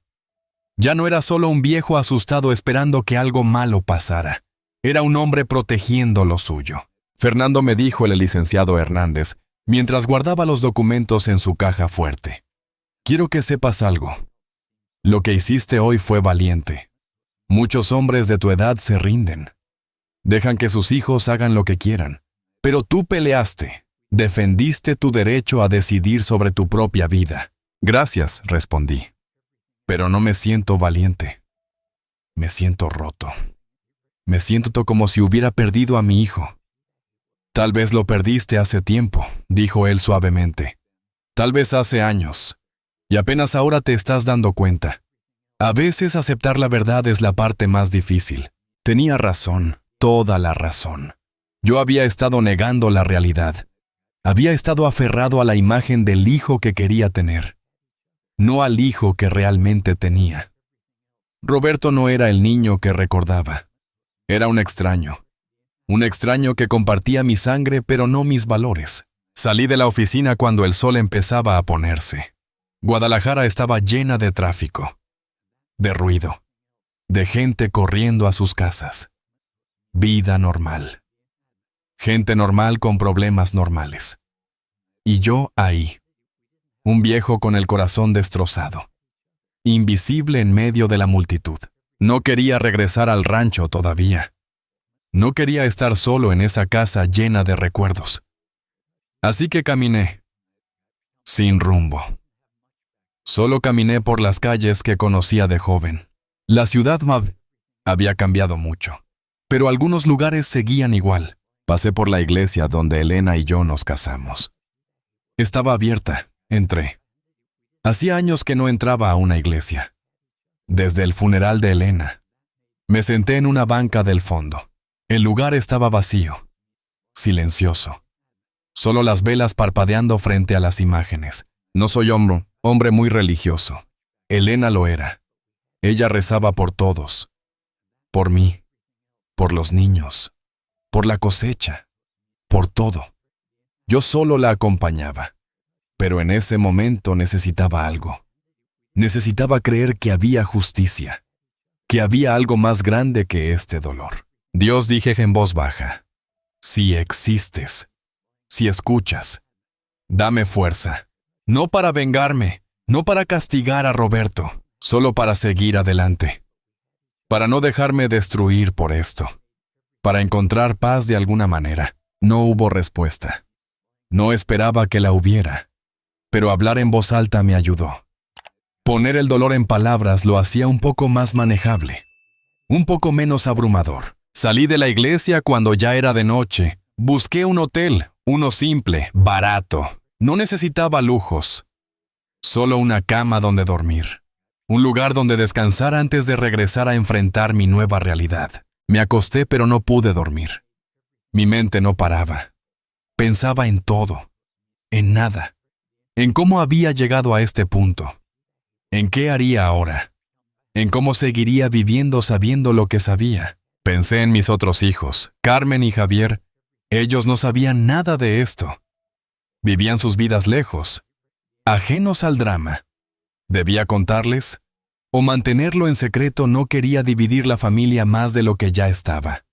Ya no era solo un viejo asustado esperando que algo malo pasara. Era un hombre protegiendo lo suyo. Fernando, me dijo el licenciado Hernández, mientras guardaba los documentos en su caja fuerte: «Quiero que sepas algo. Lo que hiciste hoy fue valiente. Muchos hombres de tu edad se rinden. Dejan que sus hijos hagan lo que quieran. Pero tú peleaste, defendiste tu derecho a decidir sobre tu propia vida». «Gracias», respondí. «Pero no me siento valiente. Me siento roto. Me siento como si hubiera perdido a mi hijo». «Tal vez lo perdiste hace tiempo», dijo él suavemente. «Tal vez hace años. Y apenas ahora te estás dando cuenta. A veces aceptar la verdad es la parte más difícil». Tenía razón, toda la razón. Yo había estado negando la realidad. Había estado aferrado a la imagen del hijo que quería tener, no al hijo que realmente tenía. Roberto no era el niño que recordaba. Era un extraño que compartía mi sangre pero no mis valores. Salí de la oficina cuando el sol empezaba a ponerse. Guadalajara estaba llena de tráfico, de ruido, de gente corriendo a sus casas. Vida normal. Gente normal con problemas normales. Y yo ahí. Un viejo con el corazón destrozado, invisible en medio de la multitud. No quería regresar al rancho todavía. No quería estar solo en esa casa llena de recuerdos. Así que caminé, sin rumbo. Solo caminé por las calles que conocía de joven. La ciudad había cambiado mucho, pero algunos lugares seguían igual. Pasé por la iglesia donde Elena y yo nos casamos. Estaba abierta. Entré. Hacía años que no entraba a una iglesia. Desde el funeral de Elena. Me senté en una banca del fondo. El lugar estaba vacío, silencioso. Solo las velas parpadeando frente a las imágenes. No soy hombre muy religioso. Elena lo era. Ella rezaba por todos. Por mí. Por los niños. Por la cosecha. Por todo. Yo solo la acompañaba. Pero en ese momento necesitaba algo. Necesitaba creer que había justicia, que había algo más grande que este dolor. Dios, dije en voz baja, si existes, si escuchas, dame fuerza, no para vengarme, no para castigar a Roberto, solo para seguir adelante, para no dejarme destruir por esto, para encontrar paz de alguna manera. No hubo respuesta. No esperaba que la hubiera, pero hablar en voz alta me ayudó. Poner el dolor en palabras lo hacía un poco más manejable, un poco menos abrumador. Salí de la iglesia cuando ya era de noche. Busqué un hotel, uno simple, barato. No necesitaba lujos. Solo una cama donde dormir. Un lugar donde descansar antes de regresar a enfrentar mi nueva realidad. Me acosté pero no pude dormir. Mi mente no paraba. Pensaba en todo, en nada, en cómo había llegado a este punto, en qué haría ahora, en cómo seguiría viviendo sabiendo lo que sabía. Pensé en mis otros hijos, Carmen y Javier. Ellos no sabían nada de esto. Vivían sus vidas lejos, ajenos al drama. ¿Debía contarles? ¿O mantenerlo en secreto? No quería dividir la familia más de lo que ya estaba.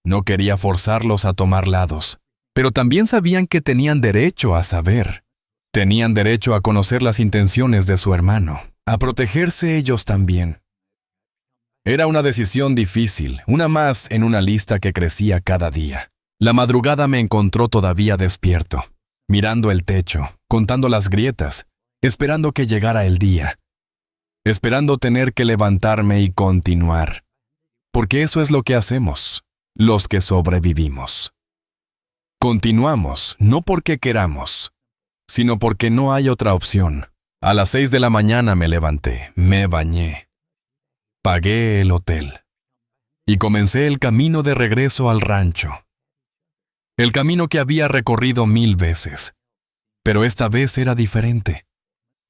No quería forzarlos a tomar lados, pero también sabían que tenían derecho a saber. Tenían derecho a conocer las intenciones de su hermano, a protegerse ellos también. Era una decisión difícil, una más en una lista que crecía cada día. La madrugada me encontró todavía despierto, mirando el techo, contando las grietas, esperando que llegara el día, esperando tener que levantarme y continuar. Porque eso es lo que hacemos, los que sobrevivimos. Continuamos, no porque queramos, sino porque no hay otra opción. A las 6 de la mañana me levanté, me bañé, pagué el hotel y comencé el camino de regreso al rancho. El camino que había recorrido 1000 veces, pero esta vez era diferente.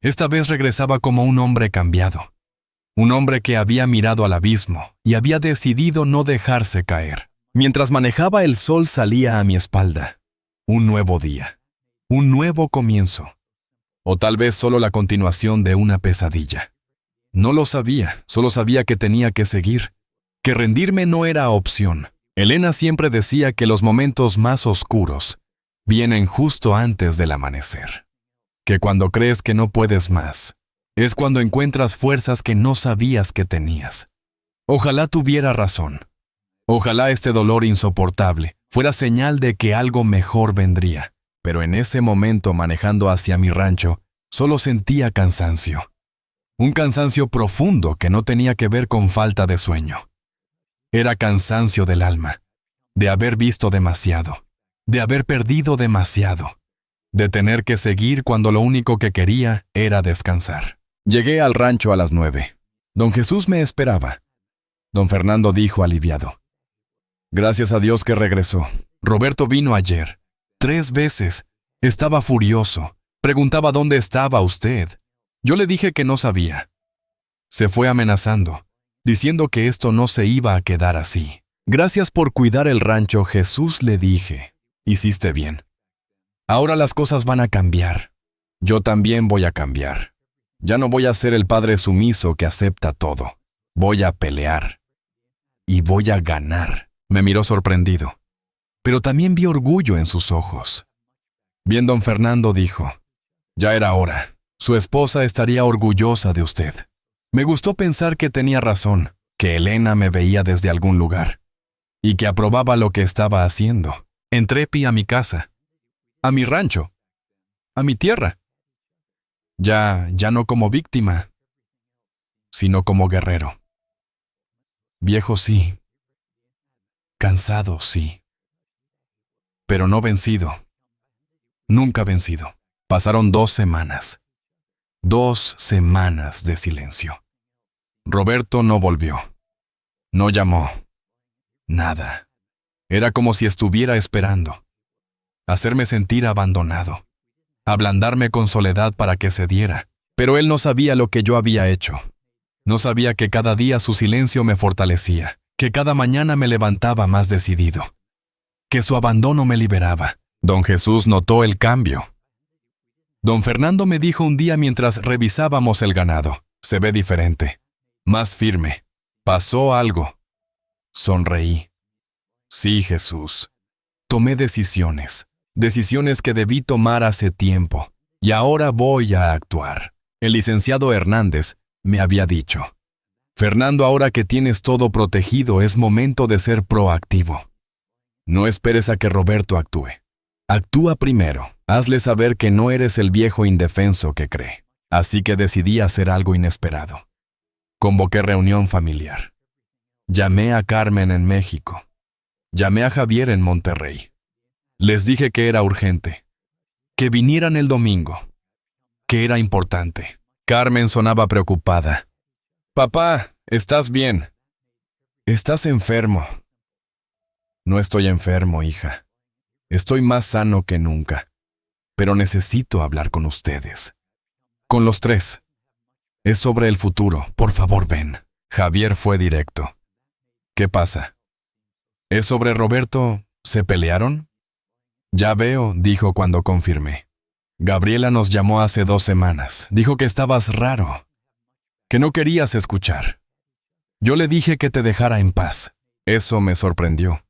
Esta vez regresaba como un hombre cambiado, un hombre que había mirado al abismo y había decidido no dejarse caer. Mientras manejaba, el sol salía a mi espalda. Un nuevo día, un nuevo comienzo, o tal vez solo la continuación de una pesadilla. No lo sabía, solo sabía que tenía que seguir, que rendirme no era opción. Elena siempre decía que los momentos más oscuros vienen justo antes del amanecer, que cuando crees que no puedes más, es cuando encuentras fuerzas que no sabías que tenías. Ojalá tuviera razón. Ojalá este dolor insoportable fuera señal de que algo mejor vendría, pero en ese momento, manejando hacia mi rancho, solo sentía cansancio. Un cansancio profundo que no tenía que ver con falta de sueño. Era cansancio del alma, de haber visto demasiado, de haber perdido demasiado, de tener que seguir cuando lo único que quería era descansar. Llegué al rancho a las 9. Don Jesús me esperaba. Don Fernando dijo aliviado: Gracias a Dios que regresó. Roberto vino ayer. 3 veces. Estaba furioso. Preguntaba dónde estaba usted. Yo le dije que no sabía. Se fue amenazando, diciendo que esto no se iba a quedar así. Gracias por cuidar el rancho, Jesús, le dije. Hiciste bien. Ahora las cosas van a cambiar. Yo también voy a cambiar. Ya no voy a ser el padre sumiso que acepta todo. Voy a pelear. Y voy a ganar. Me miró sorprendido, pero también vi orgullo en sus ojos. Bien, don Fernando dijo: Ya era hora. Su esposa estaría orgullosa de usted. Me gustó pensar que tenía razón, que Elena me veía desde algún lugar, y que aprobaba lo que estaba haciendo. Entré a mi casa, a mi rancho, a mi tierra. Ya no como víctima, sino como guerrero. Viejo sí. Cansado, sí. Pero no vencido. Nunca vencido. Pasaron 2 semanas. 2 semanas de silencio. Roberto no volvió. No llamó. Nada. Era como si estuviera esperando. Hacerme sentir abandonado. Ablandarme con soledad para que cediera. Pero él no sabía lo que yo había hecho. No sabía que cada día su silencio me fortalecía, que cada mañana me levantaba más decidido, que su abandono me liberaba. Don Jesús notó el cambio. Don Fernando me dijo un día mientras revisábamos el ganado: Se ve diferente, más firme. Pasó algo. Sonreí. Sí, Jesús. Tomé decisiones que debí tomar hace tiempo, y ahora voy a actuar. El licenciado Hernández me había dicho: Fernando, ahora que tienes todo protegido, es momento de ser proactivo. No esperes a que Roberto actúe. Actúa primero. Hazle saber que no eres el viejo indefenso que cree. Así que decidí hacer algo inesperado. Convoqué reunión familiar. Llamé a Carmen en México. Llamé a Javier en Monterrey. Les dije que era urgente, que vinieran el domingo, que era importante. Carmen sonaba preocupada. Papá, ¿estás bien? Estás enfermo. No estoy enfermo, hija. Estoy más sano que nunca. Pero necesito hablar con ustedes. Con los tres. Es sobre el futuro. Por favor, ven. Javier fue directo. ¿Qué pasa? ¿Es sobre Roberto? ¿Se pelearon? Ya veo, dijo cuando confirmé. Gabriela nos llamó hace 2 semanas. Dijo que estabas raro, que no querías escuchar. Yo le dije que te dejara en paz. Eso me sorprendió.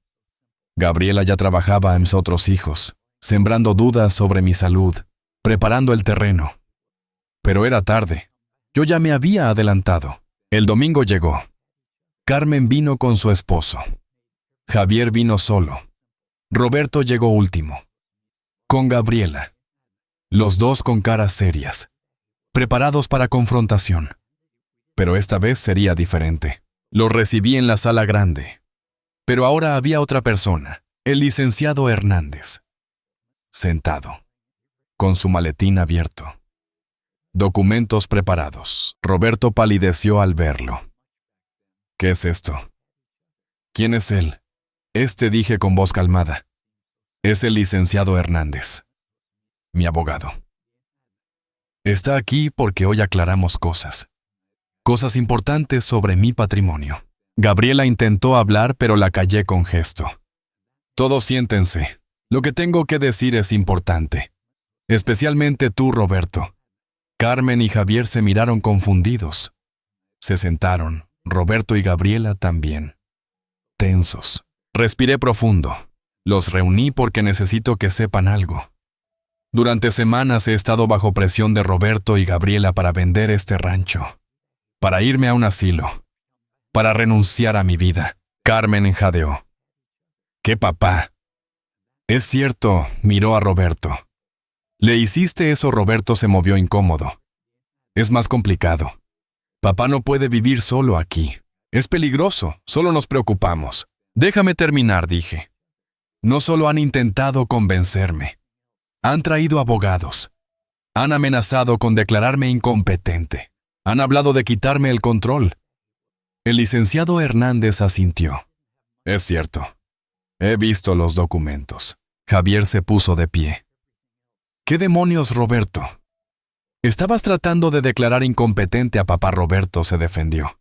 Gabriela ya trabajaba en mis otros hijos, sembrando dudas sobre mi salud, preparando el terreno. Pero era tarde. Yo ya me había adelantado. El domingo llegó. Carmen vino con su esposo. Javier vino solo. Roberto llegó último. Con Gabriela. Los dos con caras serias, preparados para confrontación. Pero esta vez sería diferente. Los recibí en la sala grande. Pero ahora había otra persona, el licenciado Hernández. Sentado, con su maletín abierto. Documentos preparados. Roberto palideció al verlo. ¿Qué es esto? ¿Quién es él? Dije con voz calmada. Es el licenciado Hernández, mi abogado. Está aquí porque hoy aclaramos cosas importantes sobre mi patrimonio. Gabriela intentó hablar, pero la callé con gesto. Todos siéntense. Lo que tengo que decir es importante. Especialmente tú, Roberto. Carmen y Javier se miraron confundidos. Se sentaron, Roberto y Gabriela también. Tensos. Respiré profundo. Los reuní porque necesito que sepan algo. Durante semanas he estado bajo presión de Roberto y Gabriela para vender este rancho, para irme a un asilo, para renunciar a mi vida. Carmen jadeó. ¿Qué, papá? Es cierto, miró a Roberto. ¿Le hiciste eso? Roberto se movió incómodo. Es más complicado. Papá no puede vivir solo aquí. Es peligroso, solo nos preocupamos. Déjame terminar, dije. No solo han intentado convencerme. Han traído abogados. Han amenazado con declararme incompetente. Han hablado de quitarme el control. El licenciado Hernández asintió. Es cierto. He visto los documentos. Javier se puso de pie. ¿Qué demonios, Roberto? Estabas tratando de declarar incompetente a papá. Roberto se defendió.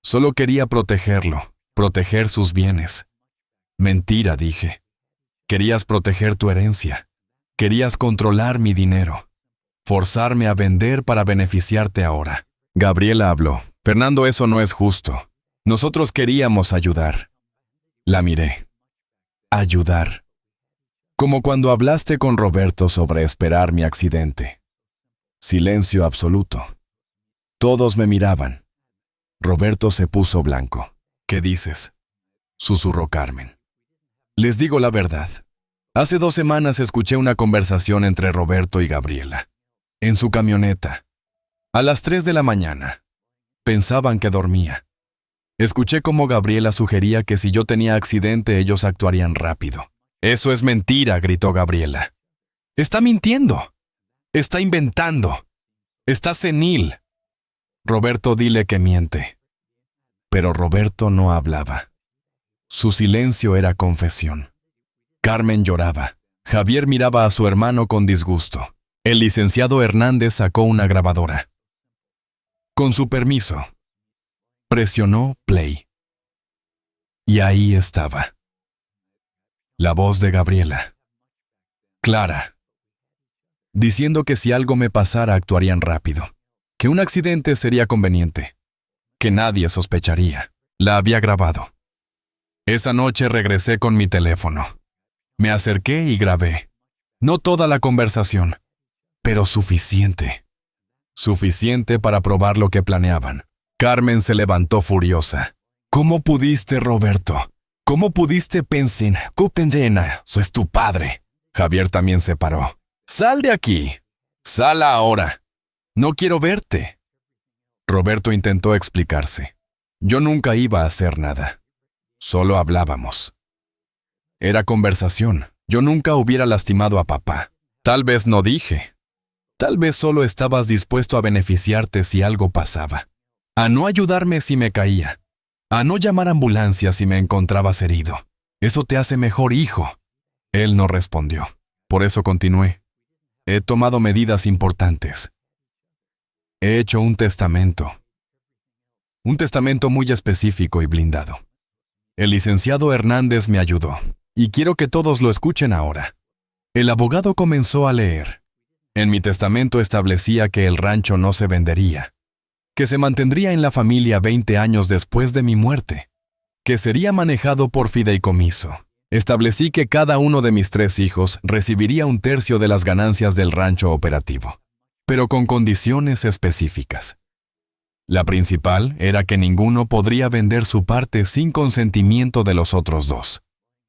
Solo quería protegerlo, proteger sus bienes. Mentira, dije. Querías proteger tu herencia. Querías controlar mi dinero. Forzarme a vender para beneficiarte ahora. Gabriela habló. Fernando, eso no es justo. Nosotros queríamos ayudar. La miré. Ayudar. Como cuando hablaste con Roberto sobre esperar mi accidente. Silencio absoluto. Todos me miraban. Roberto se puso blanco. ¿Qué dices?, susurró Carmen. Les digo la verdad. Hace 2 semanas escuché una conversación entre Roberto y Gabriela. En su camioneta. A las 3 de la mañana. Pensaban que dormía. Escuché cómo Gabriela sugería que si yo tenía accidente ellos actuarían rápido. Eso es mentira, gritó Gabriela. Está mintiendo. Está inventando. Está senil. Roberto, dile que miente. Pero Roberto no hablaba. Su silencio era confesión. Carmen lloraba. Javier miraba a su hermano con disgusto. El licenciado Hernández sacó una grabadora. Con su permiso. Presionó play. Y ahí estaba. La voz de Gabriela. Clara. Diciendo que si algo me pasara actuarían rápido. que un accidente sería conveniente, que nadie sospecharía. La había grabado. Esa noche regresé con mi teléfono. Me acerqué y grabé. No toda la conversación, pero suficiente. Suficiente para probar lo que planeaban. Carmen se levantó furiosa. ¿Cómo pudiste, Roberto? ¿Cómo pudiste pensar? Soy tu padre. Javier también se paró. Sal de aquí. Sal ahora. No quiero verte. Roberto intentó explicarse. Yo nunca iba a hacer nada. Solo hablábamos. Era conversación. Yo nunca hubiera lastimado a papá. Tal vez no dije. Tal vez solo estabas dispuesto a beneficiarte si algo pasaba. A no ayudarme si me caía. A no llamar ambulancia si me encontrabas herido. Eso te hace mejor hijo. Él no respondió. Por eso continué. He tomado medidas importantes. He hecho un testamento. Un testamento muy específico y blindado. El licenciado Hernández me ayudó, y quiero que todos lo escuchen ahora. El abogado comenzó a leer. En mi testamento establecía que el rancho no se vendería, que se mantendría en la familia 20 años después de mi muerte, que sería manejado por fideicomiso. Establecí que cada uno de mis 3 hijos recibiría 1/3 de las ganancias del rancho operativo, pero con condiciones específicas. La principal era que ninguno podría vender su parte sin consentimiento de los otros 2,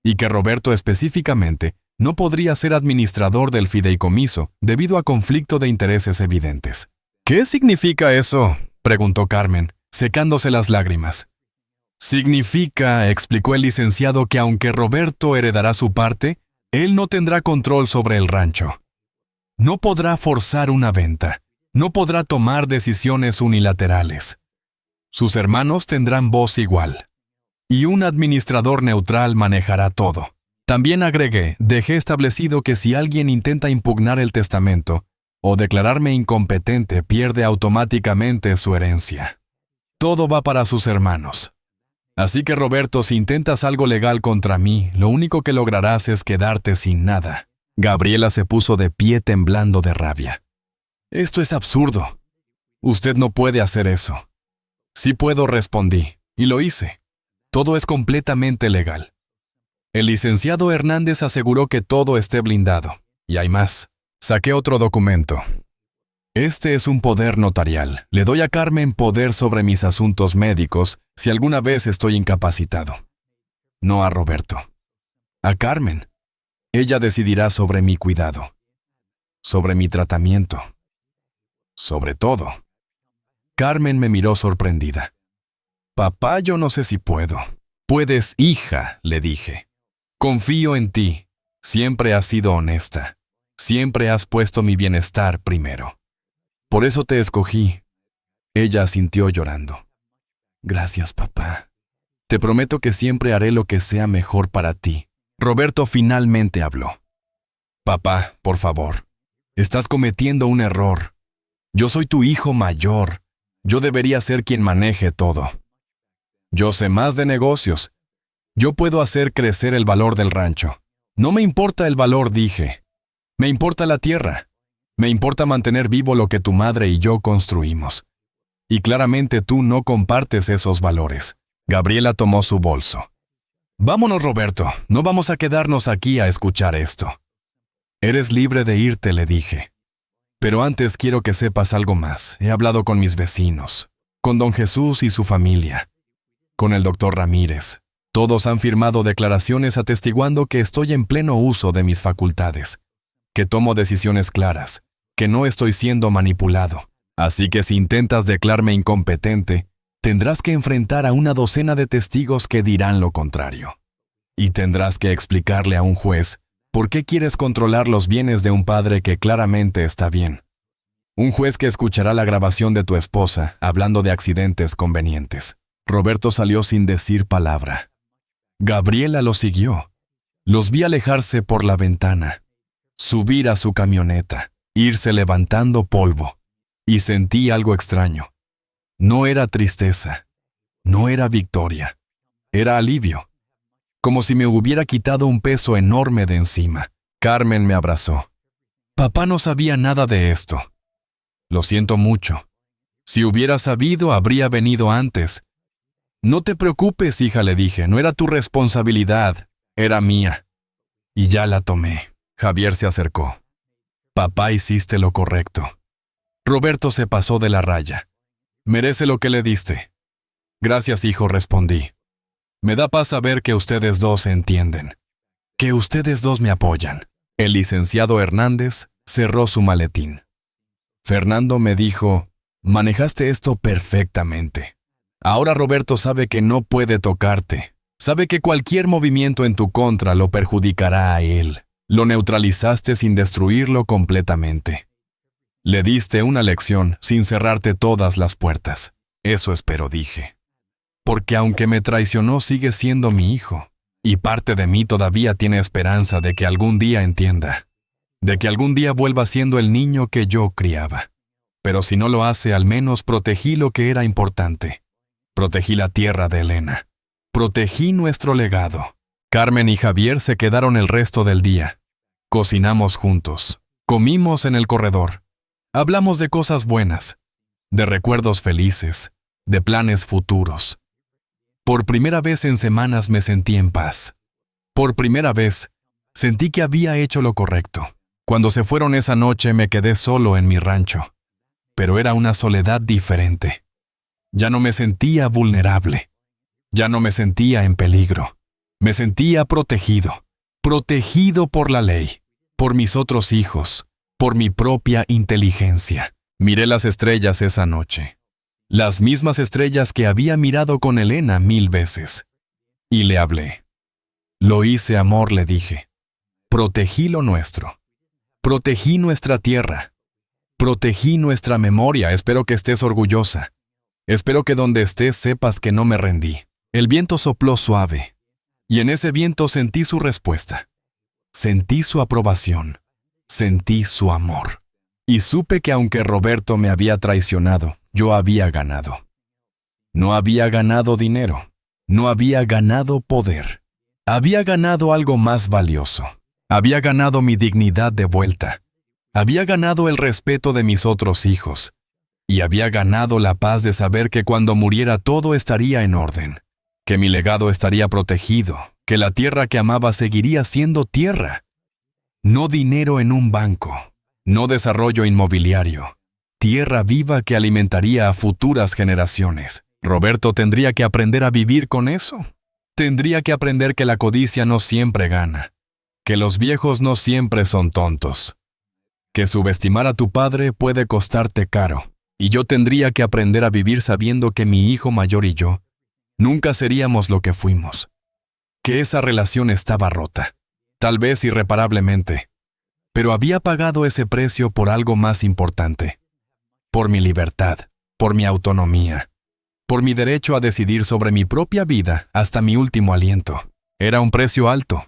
y que Roberto específicamente no podría ser administrador del fideicomiso debido a conflicto de intereses evidentes. ¿Qué significa eso?, preguntó Carmen, secándose las lágrimas. Significa, explicó el licenciado, que aunque Roberto heredará su parte, él no tendrá control sobre el rancho. No podrá forzar una venta. No podrá tomar decisiones unilaterales. Sus hermanos tendrán voz igual. Y un administrador neutral manejará todo. También agregué, dejé establecido que si alguien intenta impugnar el testamento o declararme incompetente, pierde automáticamente su herencia. Todo va para sus hermanos. Así que, Roberto, si intentas algo legal contra mí, lo único que lograrás es quedarte sin nada. Gabriela se puso de pie temblando de rabia. Esto es absurdo. Usted no puede hacer eso. Sí puedo, respondí, y lo hice. Todo es completamente legal. El licenciado Hernández aseguró que todo esté blindado. Y hay más. Saqué otro documento. Este es un poder notarial. Le doy a Carmen poder sobre mis asuntos médicos si alguna vez estoy incapacitado. No a Roberto. A Carmen. Ella decidirá sobre mi cuidado. Sobre mi tratamiento. Sobre todo. Carmen me miró sorprendida. Papá, yo no sé si puedo. Puedes, hija, le dije. Confío en ti. Siempre has sido honesta. Siempre has puesto mi bienestar primero. Por eso te escogí. Ella asintió llorando. Gracias, papá. Te prometo que siempre haré lo que sea mejor para ti. Roberto finalmente habló. Papá, por favor. Estás cometiendo un error. Yo soy tu hijo mayor. Yo debería ser quien maneje todo. Yo sé más de negocios. Yo puedo hacer crecer el valor del rancho. No me importa el valor, dije. Me importa la tierra. Me importa mantener vivo lo que tu madre y yo construimos. Y claramente tú no compartes esos valores. Gabriela tomó su bolso. Vámonos, Roberto. No vamos a quedarnos aquí a escuchar esto. Eres libre de irte, le dije. Pero antes quiero que sepas algo más. He hablado con mis vecinos, con don Jesús y su familia, con el doctor Ramírez. Todos han firmado declaraciones atestiguando que estoy en pleno uso de mis facultades, que tomo decisiones claras, que no estoy siendo manipulado. Así que si intentas declararme incompetente, tendrás que enfrentar a una docena de testigos que dirán lo contrario. Y tendrás que explicarle a un juez por qué quieres controlar los bienes de un padre que claramente está bien. Un juez que escuchará la grabación de tu esposa hablando de accidentes convenientes. Roberto salió sin decir palabra. Gabriela lo siguió. Los vi alejarse por la ventana, subir a su camioneta, irse levantando polvo. Y sentí algo extraño. No era tristeza, no era victoria, era alivio. Como si me hubiera quitado un peso enorme de encima. Carmen me abrazó. Papá no sabía nada de esto. Lo siento mucho. Si hubiera sabido, habría venido antes. No te preocupes, hija, le dije, no era tu responsabilidad, era mía. Y ya la tomé. Javier se acercó. Papá, hiciste lo correcto. Roberto se pasó de la raya. Merece lo que le diste. Gracias, hijo, respondí. Me da paz saber que ustedes dos se entienden. Que ustedes dos me apoyan. El licenciado Hernández cerró su maletín. Fernando me dijo, manejaste esto perfectamente. Ahora Roberto sabe que no puede tocarte. Sabe que cualquier movimiento en tu contra lo perjudicará a él. Lo neutralizaste sin destruirlo completamente. Le diste una lección sin cerrarte todas las puertas. Eso espero, dije. Porque aunque me traicionó, sigue siendo mi hijo. Y parte de mí todavía tiene esperanza de que algún día entienda. De que algún día vuelva siendo el niño que yo criaba. Pero si no lo hace, al menos protegí lo que era importante. Protegí la tierra de Elena. Protegí nuestro legado. Carmen y Javier se quedaron el resto del día. Cocinamos juntos. Comimos en el corredor. Hablamos de cosas buenas, de recuerdos felices, de planes futuros. Por primera vez en semanas me sentí en paz. Por primera vez sentí que había hecho lo correcto. Cuando se fueron esa noche me quedé solo en mi rancho. Pero era una soledad diferente. Ya no me sentía vulnerable. Ya no me sentía en peligro. Me sentía protegido. Protegido por la ley, por mis otros hijos, por mi propia inteligencia. Miré las estrellas esa noche. Las mismas estrellas que había mirado con Elena 1000 veces. Y le hablé. Lo hice, amor, le dije. Protegí lo nuestro. Protegí nuestra tierra. Protegí nuestra memoria. Espero que estés orgullosa. Espero que donde estés sepas que no me rendí. El viento sopló suave. Y en ese viento sentí su respuesta. Sentí su aprobación. Sentí su amor. Y supe que aunque Roberto me había traicionado, yo había ganado. No había ganado dinero. No había ganado poder. Había ganado algo más valioso. Había ganado mi dignidad de vuelta. Había ganado el respeto de mis otros hijos. Y había ganado la paz de saber que cuando muriera todo estaría en orden. Que mi legado estaría protegido. Que la tierra que amaba seguiría siendo tierra. No dinero en un banco. No desarrollo inmobiliario. Tierra viva que alimentaría a futuras generaciones. Roberto tendría que aprender a vivir con eso. Tendría que aprender que la codicia no siempre gana. Que los viejos no siempre son tontos. Que subestimar a tu padre puede costarte caro. Y yo tendría que aprender a vivir sabiendo que mi hijo mayor y yo nunca seríamos lo que fuimos. Que esa relación estaba rota, tal vez irreparablemente, pero había pagado ese precio por algo más importante. Por mi libertad, por mi autonomía, por mi derecho a decidir sobre mi propia vida hasta mi último aliento. Era un precio alto,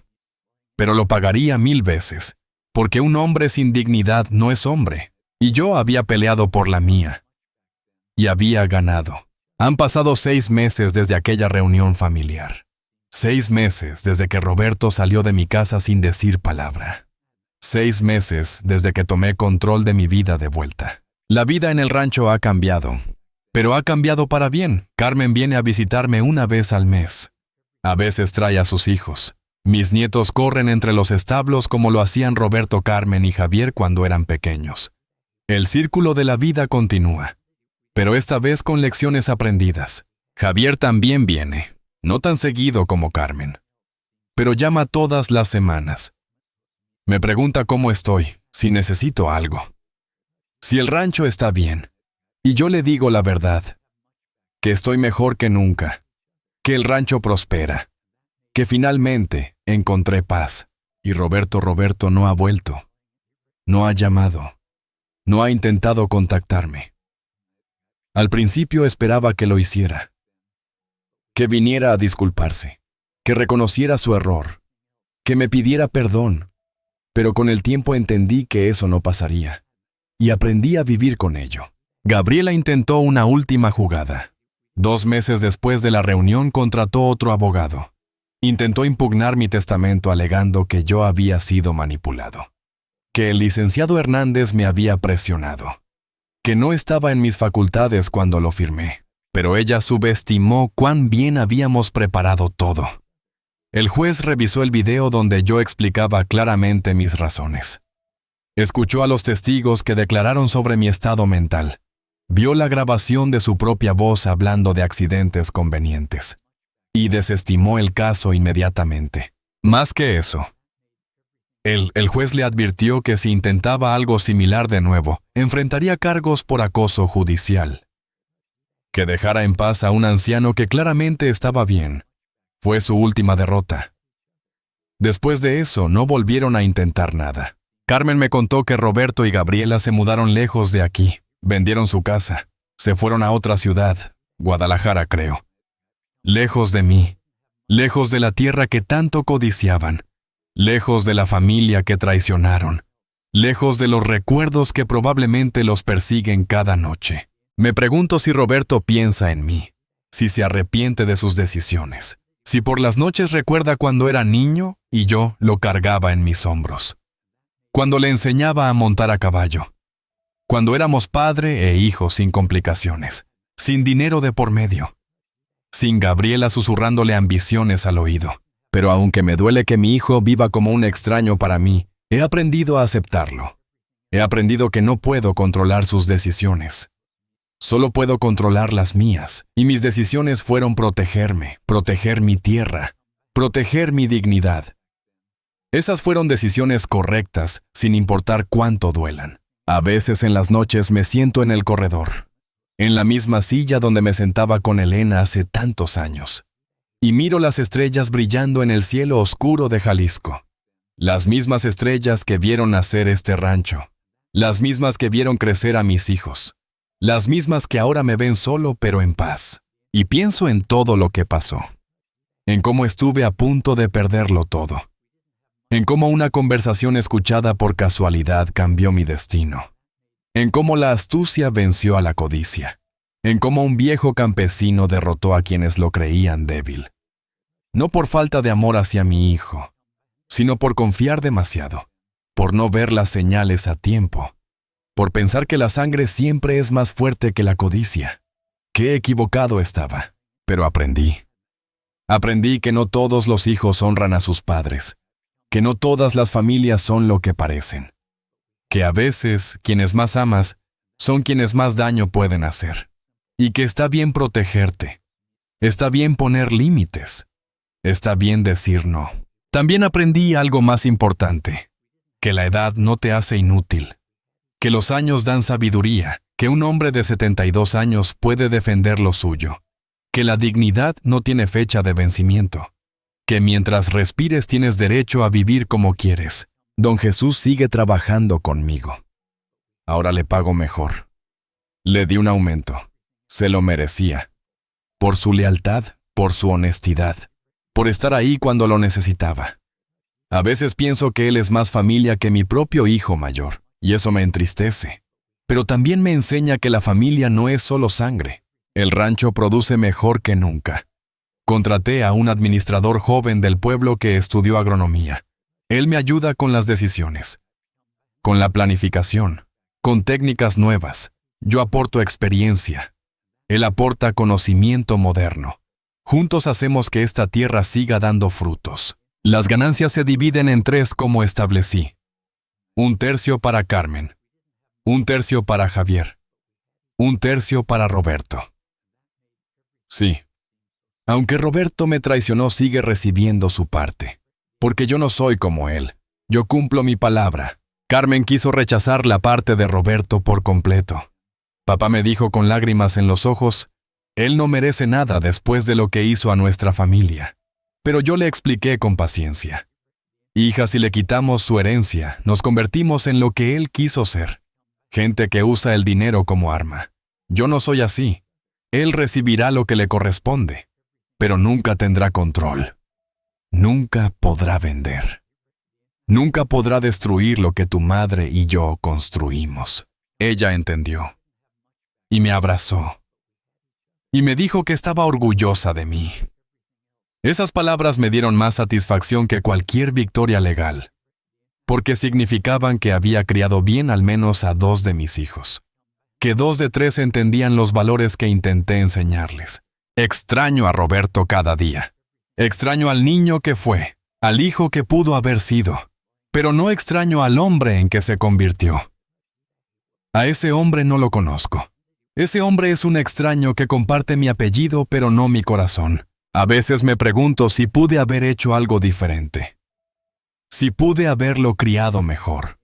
pero lo pagaría 1000 veces, porque un hombre sin dignidad no es hombre, y yo había peleado por la mía. Y había ganado. Han pasado 6 meses desde aquella reunión familiar. 6 meses desde que Roberto salió de mi casa sin decir palabra. 6 meses desde que tomé control de mi vida de vuelta. La vida en el rancho ha cambiado, pero ha cambiado para bien. Carmen viene a visitarme una vez al mes. A veces trae a sus hijos. Mis nietos corren entre los establos como lo hacían Roberto, Carmen y Javier cuando eran pequeños. El círculo de la vida continúa, pero esta vez con lecciones aprendidas. Javier también viene, no tan seguido como Carmen, pero llama todas las semanas. Me pregunta cómo estoy, si necesito algo, si el rancho está bien, y yo le digo la verdad, que estoy mejor que nunca, que el rancho prospera, que finalmente encontré paz. Y Roberto no ha vuelto, no ha llamado, no ha intentado contactarme. Al principio esperaba que lo hiciera, que viniera a disculparse, que reconociera su error, que me pidiera perdón, pero con el tiempo entendí que eso no pasaría, y aprendí a vivir con ello. Gabriela intentó una última jugada. 2 meses después de la reunión contrató otro abogado. Intentó impugnar mi testamento alegando que yo había sido manipulado, que el licenciado Hernández me había presionado. que no estaba en mis facultades cuando lo firmé, pero ella subestimó cuán bien habíamos preparado todo. El juez revisó el video donde yo explicaba claramente mis razones. Escuchó a los testigos que declararon sobre mi estado mental. Vio la grabación de su propia voz hablando de accidentes convenientes. Y desestimó el caso inmediatamente. Más que eso, el juez le advirtió que si intentaba algo similar de nuevo, enfrentaría cargos por acoso judicial. Que dejara en paz a un anciano que claramente estaba bien. Fue su última derrota. Después de eso, no volvieron a intentar nada. Carmen me contó que Roberto y Gabriela se mudaron lejos de aquí, vendieron su casa, se fueron a otra ciudad, Guadalajara creo. Lejos de mí, lejos de la tierra que tanto codiciaban, lejos de la familia que traicionaron, lejos de los recuerdos que probablemente los persiguen cada noche. Me pregunto si Roberto piensa en mí, si se arrepiente de sus decisiones, si por las noches recuerda cuando era niño y yo lo cargaba en mis hombros. Cuando le enseñaba a montar a caballo. Cuando éramos padre e hijo sin complicaciones, sin dinero de por medio. Sin Gabriela susurrándole ambiciones al oído. Pero aunque me duele que mi hijo viva como un extraño para mí, he aprendido a aceptarlo. He aprendido que no puedo controlar sus decisiones. Solo puedo controlar las mías, y mis decisiones fueron protegerme, proteger mi tierra, proteger mi dignidad. Esas fueron decisiones correctas, sin importar cuánto duelan. A veces en las noches me siento en el corredor, en la misma silla donde me sentaba con Elena hace tantos años, y miro las estrellas brillando en el cielo oscuro de Jalisco. Las mismas estrellas que vieron nacer este rancho, las mismas que vieron crecer a mis hijos, las mismas que ahora me ven solo pero en paz. Y pienso en todo lo que pasó, en cómo estuve a punto de perderlo todo, en cómo una conversación escuchada por casualidad cambió mi destino, en cómo la astucia venció a la codicia, en cómo un viejo campesino derrotó a quienes lo creían débil. No por falta de amor hacia mi hijo, sino por confiar demasiado, por no ver las señales a tiempo, por pensar que la sangre siempre es más fuerte que la codicia. Qué equivocado estaba, pero aprendí. Aprendí que no todos los hijos honran a sus padres, que no todas las familias son lo que parecen, que a veces quienes más amas son quienes más daño pueden hacer, y que está bien protegerte, está bien poner límites, está bien decir no. También aprendí algo más importante, que la edad no te hace inútil, que los años dan sabiduría, que un hombre de 72 años puede defender lo suyo, que la dignidad no tiene fecha de vencimiento, que mientras respires tienes derecho a vivir como quieres. Don Jesús sigue trabajando conmigo. Ahora le pago mejor. Le di un aumento. Se lo merecía. Por su lealtad, por su honestidad, por estar ahí cuando lo necesitaba. A veces pienso que él es más familia que mi propio hijo mayor. Y eso me entristece. Pero también me enseña que la familia no es solo sangre. El rancho produce mejor que nunca. Contraté a un administrador joven del pueblo que estudió agronomía. Él me ayuda con las decisiones, con la planificación, con técnicas nuevas. Yo aporto experiencia. Él aporta conocimiento moderno. Juntos hacemos que esta tierra siga dando frutos. Las ganancias se dividen en 3 como establecí. 1/3 para Carmen, 1/3 para Javier, 1/3 para Roberto. Sí. Aunque Roberto me traicionó, sigue recibiendo su parte. Porque yo no soy como él. Yo cumplo mi palabra. Carmen quiso rechazar la parte de Roberto por completo. Papá me dijo con lágrimas en los ojos, él no merece nada después de lo que hizo a nuestra familia. Pero yo le expliqué con paciencia. Hija, si le quitamos su herencia, nos convertimos en lo que él quiso ser. Gente que usa el dinero como arma. Yo no soy así. Él recibirá lo que le corresponde, pero nunca tendrá control. Nunca podrá vender. Nunca podrá destruir lo que tu madre y yo construimos. Ella entendió. Y me abrazó. Y me dijo que estaba orgullosa de mí. Esas palabras me dieron más satisfacción que cualquier victoria legal, porque significaban que había criado bien al menos a 2 de mis hijos, que 2 de 3 entendían los valores que intenté enseñarles. Extraño a Roberto cada día. Extraño al niño que fue, al hijo que pudo haber sido, pero no extraño al hombre en que se convirtió. A ese hombre no lo conozco. Ese hombre es un extraño que comparte mi apellido pero no mi corazón. A veces me pregunto si pude haber hecho algo diferente. Si pude haberlo criado mejor.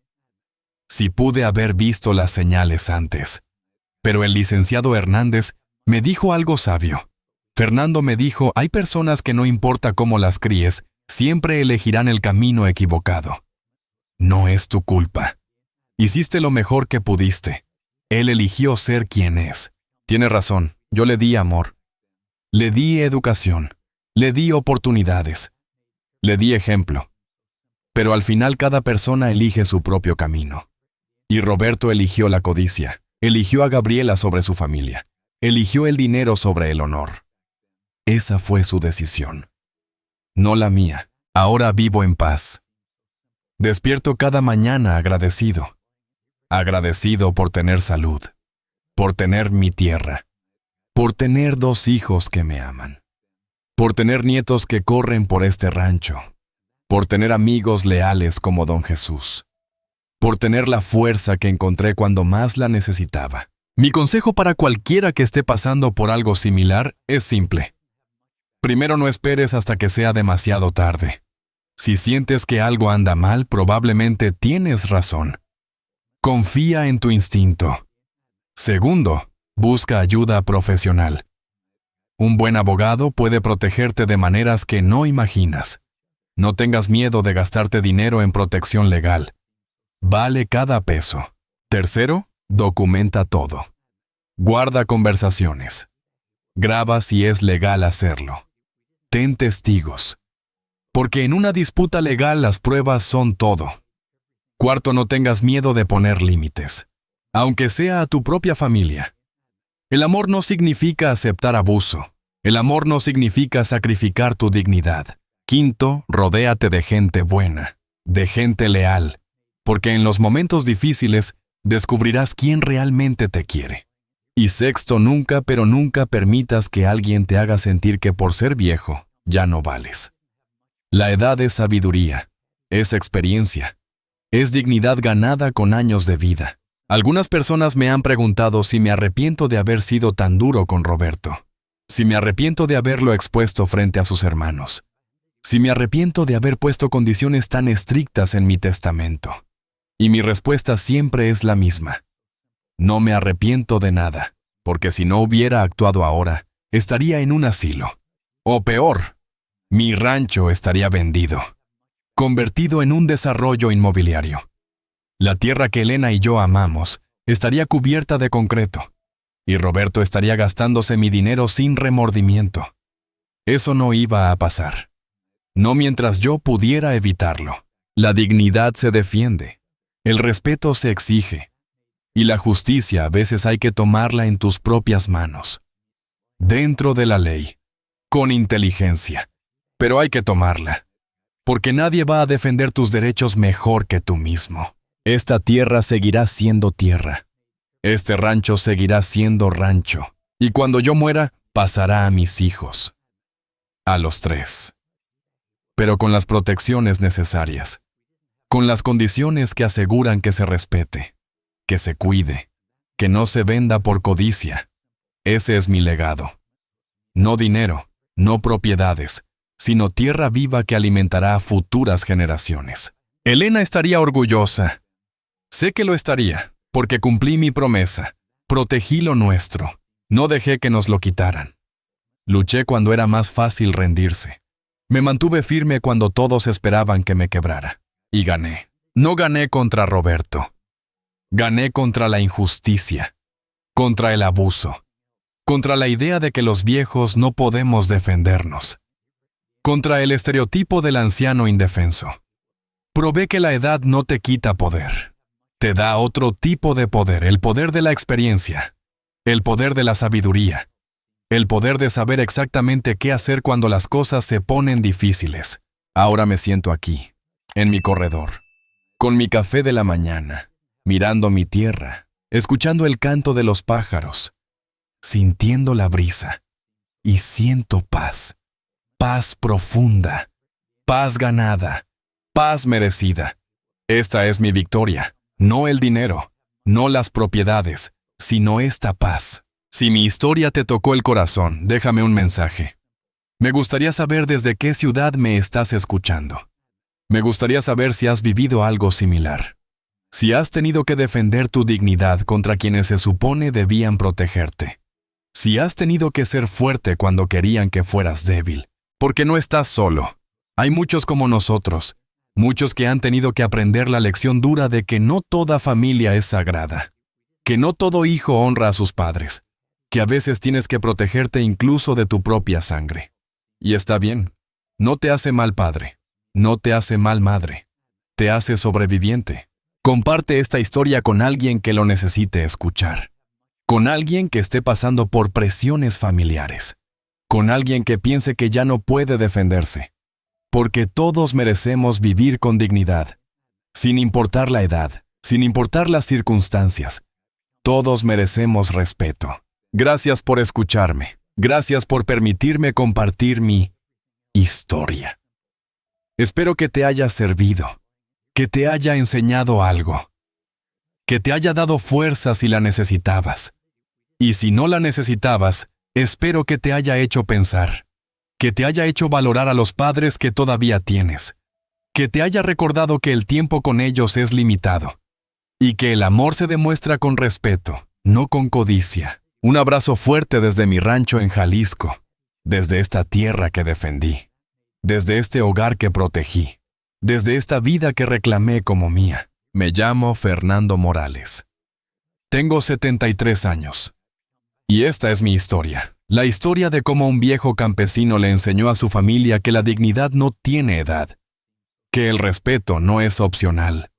Si pude haber visto las señales antes. Pero el licenciado Hernández me dijo algo sabio. Fernando me dijo, hay personas que no importa cómo las críes, siempre elegirán el camino equivocado. No es tu culpa. Hiciste lo mejor que pudiste. Él eligió ser quien es. Tiene razón, yo le di amor. Le di educación. Le di oportunidades. Le di ejemplo. Pero al final cada persona elige su propio camino. Y Roberto eligió la codicia. Eligió a Gabriela sobre su familia. Eligió el dinero sobre el honor. Esa fue su decisión. No la mía. Ahora vivo en paz. Despierto cada mañana agradecido. Agradecido por tener salud. Por tener mi tierra. Por tener 2 hijos que me aman. Por tener nietos que corren por este rancho. Por tener amigos leales como Don Jesús. Por tener la fuerza que encontré cuando más la necesitaba. Mi consejo para cualquiera que esté pasando por algo similar es simple. Primero no esperes hasta que sea demasiado tarde. Si sientes que algo anda mal, probablemente tienes razón. Confía en tu instinto. Segundo, busca ayuda profesional. Un buen abogado puede protegerte de maneras que no imaginas. No tengas miedo de gastarte dinero en protección legal. Vale cada peso. Tercero, documenta todo. Guarda conversaciones. Graba si es legal hacerlo. Ten testigos. Porque en una disputa legal las pruebas son todo. Cuarto, no tengas miedo de poner límites, aunque sea a tu propia familia. El amor no significa aceptar abuso. El amor no significa sacrificar tu dignidad. Quinto, rodéate de gente buena, de gente leal, porque en los momentos difíciles descubrirás quién realmente te quiere. Y sexto, nunca, pero nunca permitas que alguien te haga sentir que por ser viejo ya no vales. La edad es sabiduría, es experiencia, es dignidad ganada con años de vida. Algunas personas me han preguntado si me arrepiento de haber sido tan duro con Roberto, si me arrepiento de haberlo expuesto frente a sus hermanos, si me arrepiento de haber puesto condiciones tan estrictas en mi testamento. Y mi respuesta siempre es la misma. No me arrepiento de nada, porque si no hubiera actuado ahora, estaría en un asilo. O peor, mi rancho estaría vendido, convertido en un desarrollo inmobiliario. La tierra que Elena y yo amamos estaría cubierta de concreto, y Roberto estaría gastándose mi dinero sin remordimiento. Eso no iba a pasar. No mientras yo pudiera evitarlo. La dignidad se defiende, el respeto se exige, y la justicia a veces hay que tomarla en tus propias manos. Dentro de la ley, con inteligencia, pero hay que tomarla, porque nadie va a defender tus derechos mejor que tú mismo. Esta tierra seguirá siendo tierra. Este rancho seguirá siendo rancho. Y cuando yo muera, pasará a mis hijos. A los 3. Pero con las protecciones necesarias. Con las condiciones que aseguran que se respete, que se cuide, que no se venda por codicia. Ese es mi legado. No dinero, no propiedades, sino tierra viva que alimentará a futuras generaciones. Elena estaría orgullosa. Sé que lo estaría, porque cumplí mi promesa. Protegí lo nuestro. No dejé que nos lo quitaran. Luché cuando era más fácil rendirse. Me mantuve firme cuando todos esperaban que me quebrara. Y gané. No gané contra Roberto. Gané contra la injusticia, contra el abuso, contra la idea de que los viejos no podemos defendernos, contra el estereotipo del anciano indefenso. Probé que la edad no te quita poder. Te da otro tipo de poder, el poder de la experiencia, el poder de la sabiduría, el poder de saber exactamente qué hacer cuando las cosas se ponen difíciles. Ahora me siento aquí, en mi corredor, con mi café de la mañana, mirando mi tierra, escuchando el canto de los pájaros, sintiendo la brisa, y siento paz, paz profunda, paz ganada, paz merecida. Esta es mi victoria, no el dinero, no las propiedades, sino esta paz. Si mi historia te tocó el corazón, déjame un mensaje. Me gustaría saber desde qué ciudad me estás escuchando. Me gustaría saber si has vivido algo similar. Si has tenido que defender tu dignidad contra quienes se supone debían protegerte. Si has tenido que ser fuerte cuando querían que fueras débil. Porque no estás solo. Hay muchos como nosotros. Muchos que han tenido que aprender la lección dura de que no toda familia es sagrada. Que no todo hijo honra a sus padres. Que a veces tienes que protegerte incluso de tu propia sangre. Y está bien. No te hace mal padre. No te hace mal madre. Te hace sobreviviente. Comparte esta historia con alguien que lo necesite escuchar. Con alguien que esté pasando por presiones familiares. Con alguien que piense que ya no puede defenderse. Porque todos merecemos vivir con dignidad. Sin importar la edad, sin importar las circunstancias. Todos merecemos respeto. Gracias por escucharme. Gracias por permitirme compartir mi historia. Espero que te haya servido, que te haya enseñado algo, que te haya dado fuerza si la necesitabas. Y si no la necesitabas, espero que te haya hecho pensar, que te haya hecho valorar a los padres que todavía tienes, que te haya recordado que el tiempo con ellos es limitado, y que el amor se demuestra con respeto, no con codicia. Un abrazo fuerte desde mi rancho en Jalisco, desde esta tierra que defendí. Desde este hogar que protegí, desde esta vida que reclamé como mía. Me llamo Fernando Morales. Tengo 73 años. Y esta es mi historia. La historia de cómo un viejo campesino le enseñó a su familia que la dignidad no tiene edad, que el respeto no es opcional,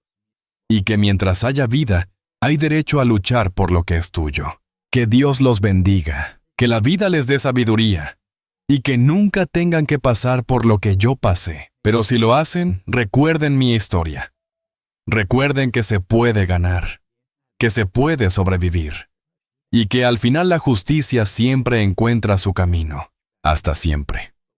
y que mientras haya vida, hay derecho a luchar por lo que es tuyo. Que Dios los bendiga, que la vida les dé sabiduría, y que nunca tengan que pasar por lo que yo pasé. Pero si lo hacen, recuerden mi historia. Recuerden que se puede ganar, que se puede sobrevivir, y que al final la justicia siempre encuentra su camino. Hasta siempre.